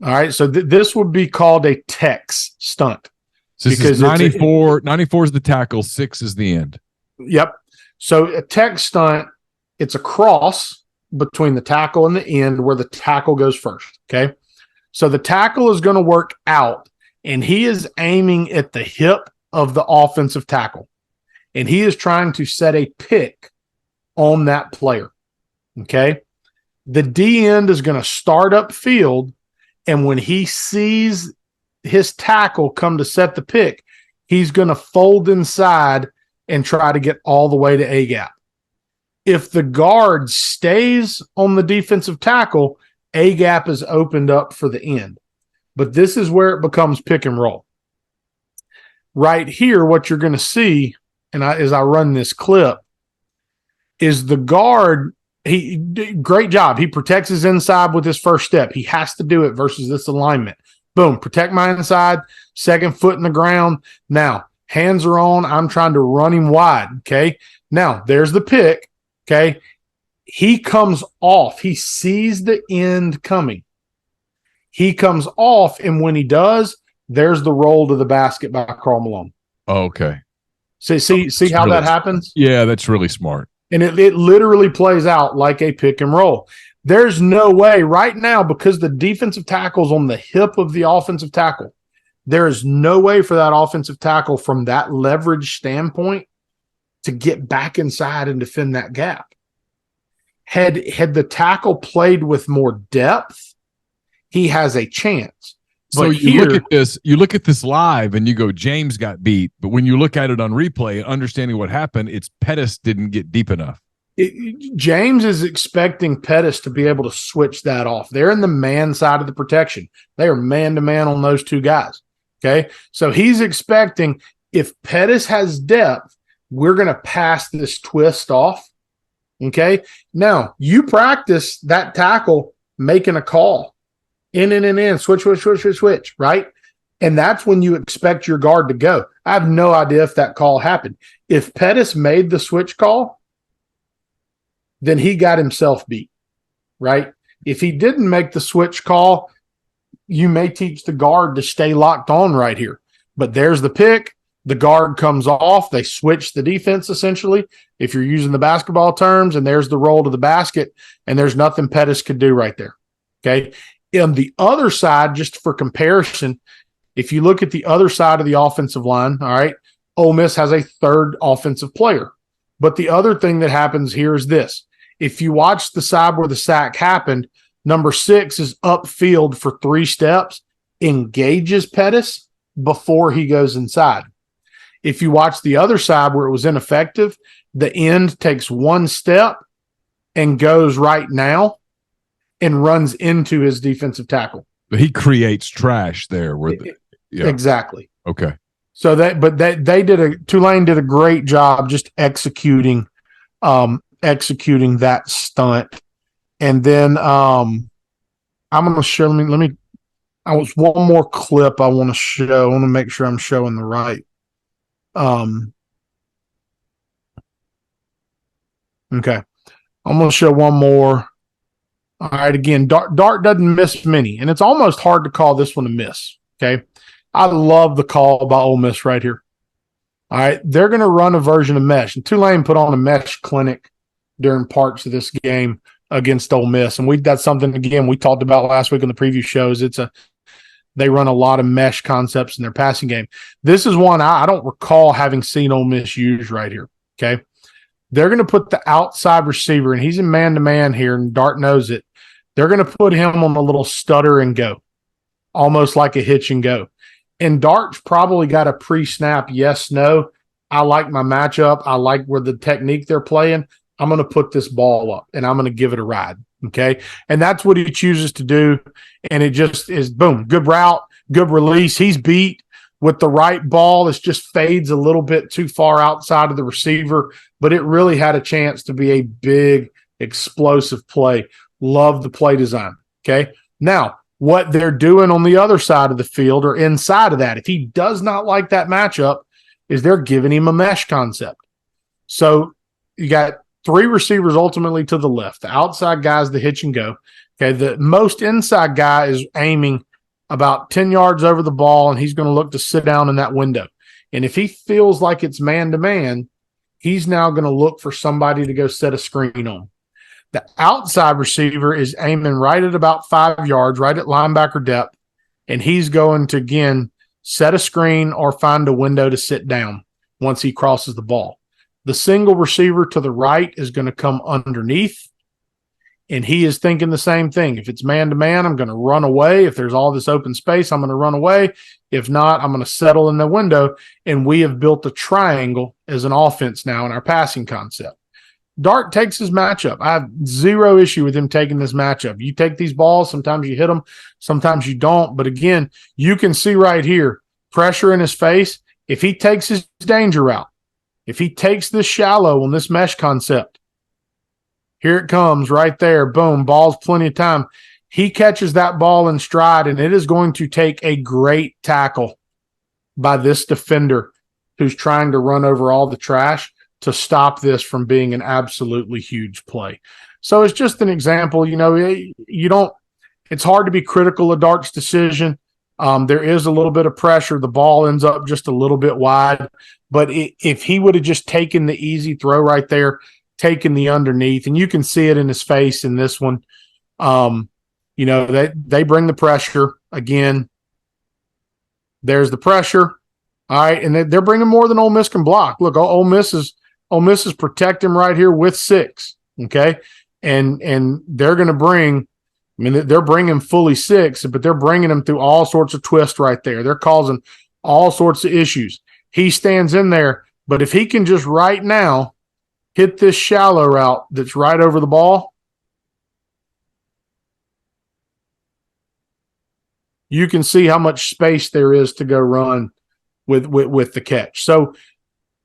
All right. So this would be called a Tex stunt. So this is 94. 94 is the tackle. 6 is the end. Yep. So a Tex stunt, it's a cross between the tackle and the end where the tackle goes first. Okay. So the tackle is going to work out, and he is aiming at the hip of the offensive tackle, and he is trying to set a pick on that player. Okay. The D end is going to start up field, and when he sees his tackle come to set the pick, he's going to fold inside and try to get all the way to A gap. If the guard stays on the defensive tackle, A gap is opened up for the end. But this is where it becomes pick and roll. Right here, what you're going to see, and as I run this clip, is the guard. Great job. He protects his inside with his first step. He has to do it versus this alignment. Boom, protect my inside, second foot in the ground. Now, hands are on. I'm trying to run him wide, okay? Now, there's the pick, okay? He comes off. He sees the end coming. He comes off, and when he does, there's the roll to the basket by Karl Malone. Oh, okay. See how that happens? Yeah, that's really smart. And it literally plays out like a pick and roll. There's no way right now, because the defensive tackle's on the hip of the offensive tackle, there is no way for that offensive tackle from that leverage standpoint to get back inside and defend that gap. Had the tackle played with more depth, he has a chance. So you look at this live and you go, James got beat. But when you look at it on replay and understanding what happened, it's Pettis didn't get deep enough. James is expecting Pettis to be able to switch that off. They're in the man side of the protection. They are man-to-man on those two guys. Okay? So he's expecting if Pettis has depth, we're going to pass this twist off. Okay? Now, you practice that tackle making a call. In, switch, right? And that's when you expect your guard to go. I have no idea if that call happened. If Pettis made the switch call, then he got himself beat, right? If he didn't make the switch call, you may teach the guard to stay locked on right here. But there's the pick. The guard comes off. They switch the defense, essentially, if you're using the basketball terms, and there's the roll to the basket, and there's nothing Pettis could do right there, okay? On the other side, just for comparison, if you look at the other side of the offensive line, all right, Ole Miss has a third offensive player. But the other thing that happens here is this. If you watch the side where the sack happened, number 6 is upfield for 3 steps, engages Pettis before he goes inside. If you watch the other side where it was ineffective, the end takes 1 step and goes right now and runs into his defensive tackle. But he creates trash there. Exactly. Okay. So Tulane did a great job just executing that stunt. And then I'm going to show, I was one more clip I want to show. I want to make sure I'm showing the right. Okay. I'm going to show one more. All right, again, Dart doesn't miss many, and it's almost hard to call this one a miss, okay? I love the call by Ole Miss right here. All right, they're going to run a version of mesh, and Tulane put on a mesh clinic during parts of this game against Ole Miss, and that's something, again, we talked about last week on the preview shows. It's They run a lot of mesh concepts in their passing game. This is one I don't recall having seen Ole Miss use right here. Okay. They're going to put the outside receiver, and he's in man-to-man here, and Dart knows it. They're going to put him on a little stutter and go, almost like a hitch and go. And Dart's probably got a pre-snap yes, no. I like my matchup. I like where the technique they're playing. I'm going to put this ball up, and I'm going to give it a ride. Okay. And that's what he chooses to do. And it just is boom, good route, good release. He's beat with the right ball. It just fades a little bit too far outside of the receiver, but it really had a chance to be a big, explosive play. Love the play design. Okay. Now, what they're doing on the other side of the field or inside of that, if he does not like that matchup, is they're giving him a mesh concept. So you got three receivers ultimately to the left. The outside guy is the hitch and go. Okay, the most inside guy is aiming about 10 yards over the ball, and he's going to look to sit down in that window. And if he feels like it's man-to-man, he's now going to look for somebody to go set a screen on. The outside receiver is aiming right at about 5 yards, right at linebacker depth, and he's going to, again, set a screen or find a window to sit down once he crosses the ball. The single receiver to the right is going to come underneath, and he is thinking the same thing. If it's man-to-man, I'm going to run away. If there's all this open space, I'm going to run away. If not, I'm going to settle in the window, and we have built a triangle as an offense now in our passing concept. Dart takes his matchup. I have zero issue with him taking this matchup. You take these balls, sometimes you hit them, sometimes you don't. But again, you can see right here, pressure in his face. If he takes his danger route, if he takes this shallow on this mesh concept, here it comes right there. Boom, ball's plenty of time. He catches that ball in stride, and it is going to take a great tackle by this defender who's trying to run over all the trash to stop this from being an absolutely huge play. So it's just an example. You know, it's hard to be critical of Dart's decision. There is a little bit of pressure. The ball ends up just a little bit wide. But if he would have just taken the easy throw right there, taken the underneath, and you can see it in his face in this one, you know, they bring the pressure. Again, there's the pressure. All right, and they're bringing more than Ole Miss can block. Look, Ole Miss is protect him right here with 6, okay? And they're going to bring – I mean, they're bringing fully 6, but they're bringing them through all sorts of twists right there. They're causing all sorts of issues. He stands in there, but if he can just right now hit this shallow route that's right over the ball, you can see how much space there is to go run with the catch. So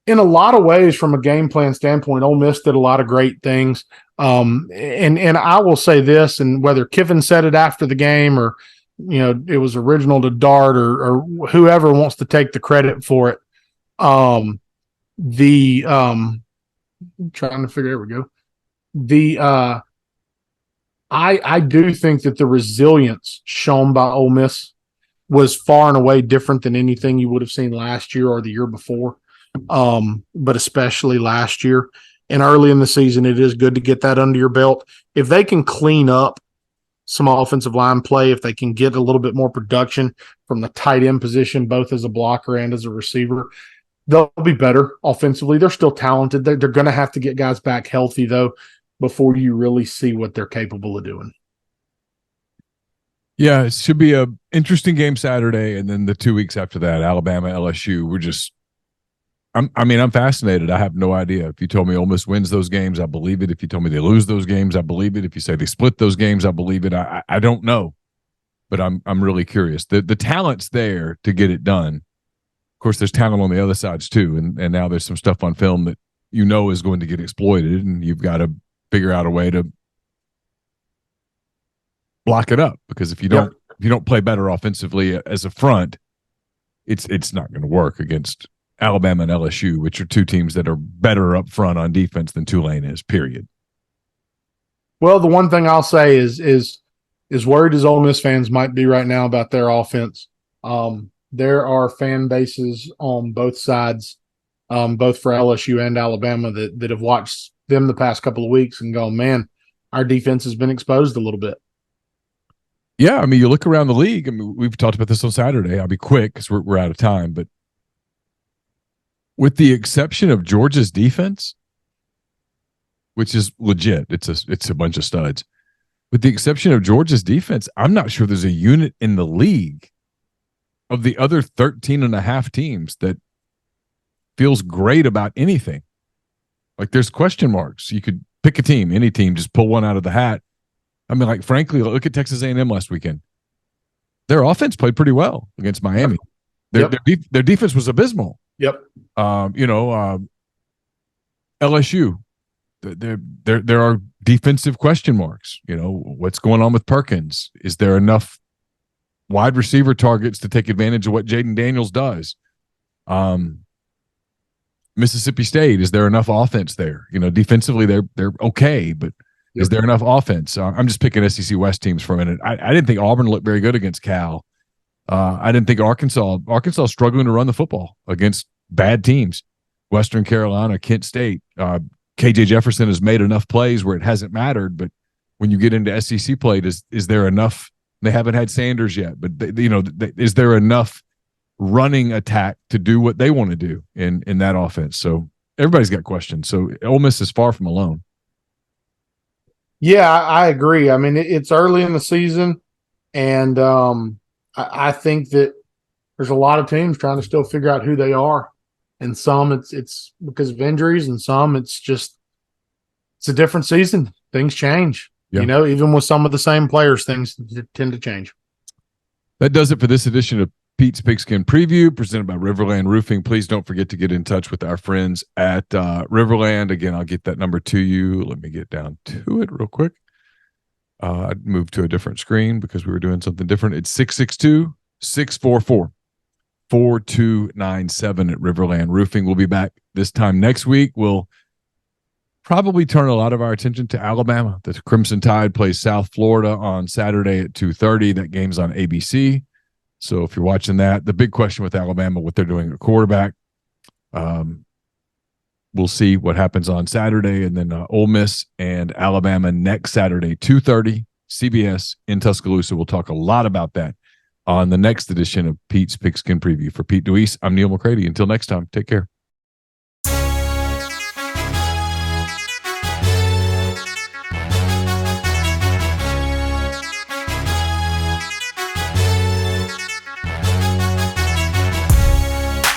in a lot of ways, from a game plan standpoint, Ole Miss did a lot of great things. And I will say this, and whether Kiffin said it after the game or, you know, it was original to Dart or whoever wants to take the credit for it. I'm trying to figure, there we go. I do think that the resilience shown by Ole Miss was far and away different than anything you would have seen last year or the year before. But especially last year and early in the season, it is good to get that under your belt. If they can clean up some offensive line play, if they can get a little bit more production from the tight end position, both as a blocker and as a receiver, they'll be better offensively. They're still talented. They're going to have to get guys back healthy, though, before you really see what they're capable of doing. Yeah, it should be an interesting game Saturday, and then the 2 weeks after that, Alabama, LSU. I'm fascinated. I have no idea. If you told me Ole Miss wins those games, I believe it. If you told me they lose those games, I believe it. If you say they split those games, I believe it. I don't know, but I'm really curious. The talent's there to get it done. Of course, there's talent on the other sides too, and now there's some stuff on film that you know is going to get exploited, and you've got to figure out a way to block it up, because if you don't play better offensively as a front, it's not going to work against Alabama and LSU, which are two teams that are better up front on defense than Tulane is, period. Well, the one thing I'll say is worried as Ole Miss fans might be right now about their offense. There are fan bases on both sides, both for LSU and Alabama, that have watched them the past couple of weeks and gone, man, our defense has been exposed a little bit. Yeah, I mean, you look around the league. I mean, we've talked about this on Saturday. I'll be quick because we're out of time. But with the exception of Georgia's defense, which is legit, it's a bunch of studs. With the exception of Georgia's defense, I'm not sure there's a unit in the league of the other 13 and a half teams that feels great about anything. Like there's question marks. You could pick a team, any team, just pull one out of the hat. I mean, like frankly, look at Texas A&M last weekend. Their offense played pretty well against Miami. Yep. Their defense was abysmal. Yep. LSU. There are defensive question marks. You know, what's going on with Perkins? Is there enough wide receiver targets to take advantage of what Jaden Daniels does? Mississippi State, is there enough offense there? You know, defensively they're okay, but is there enough offense? I'm just picking SEC West teams for a minute. I didn't think Auburn looked very good against Cal. I didn't think Arkansas struggling to run the football against bad teams. Western Carolina, Kent State. KJ Jefferson has made enough plays where it hasn't mattered, but when you get into SEC play, is there enough? They haven't had Sanders yet, but is there enough running attack to do what they want to do in that offense? So everybody's got questions. So Ole Miss is far from alone. Yeah, I agree. I mean, it's early in the season, and I think that there's a lot of teams trying to still figure out who they are. And some it's because of injuries, and some it's a different season. Things change. Yeah. You know, even with some of the same players, things tend to change. That does it for this edition of Pete's Pigskin Preview, presented by Riverland Roofing. Please don't forget to get in touch with our friends at Riverland. Again, I'll get that number to you. Let me get down to it real quick. I moved to a different screen because we were doing something different. It's 662-644-4297 at Riverland Roofing. We'll be back this time next week. We'll probably turn a lot of our attention to Alabama. The Crimson Tide plays South Florida on Saturday at 2:30. That game's on ABC. So if you're watching that, the big question with Alabama, what they're doing at quarterback, we'll see what happens on Saturday. And then Ole Miss and Alabama next Saturday, 2:30, CBS in Tuscaloosa. We'll talk a lot about that on the next edition of Pete's Pigskin Preview. For Pete Deweese, I'm Neil McCready. Until next time, take care.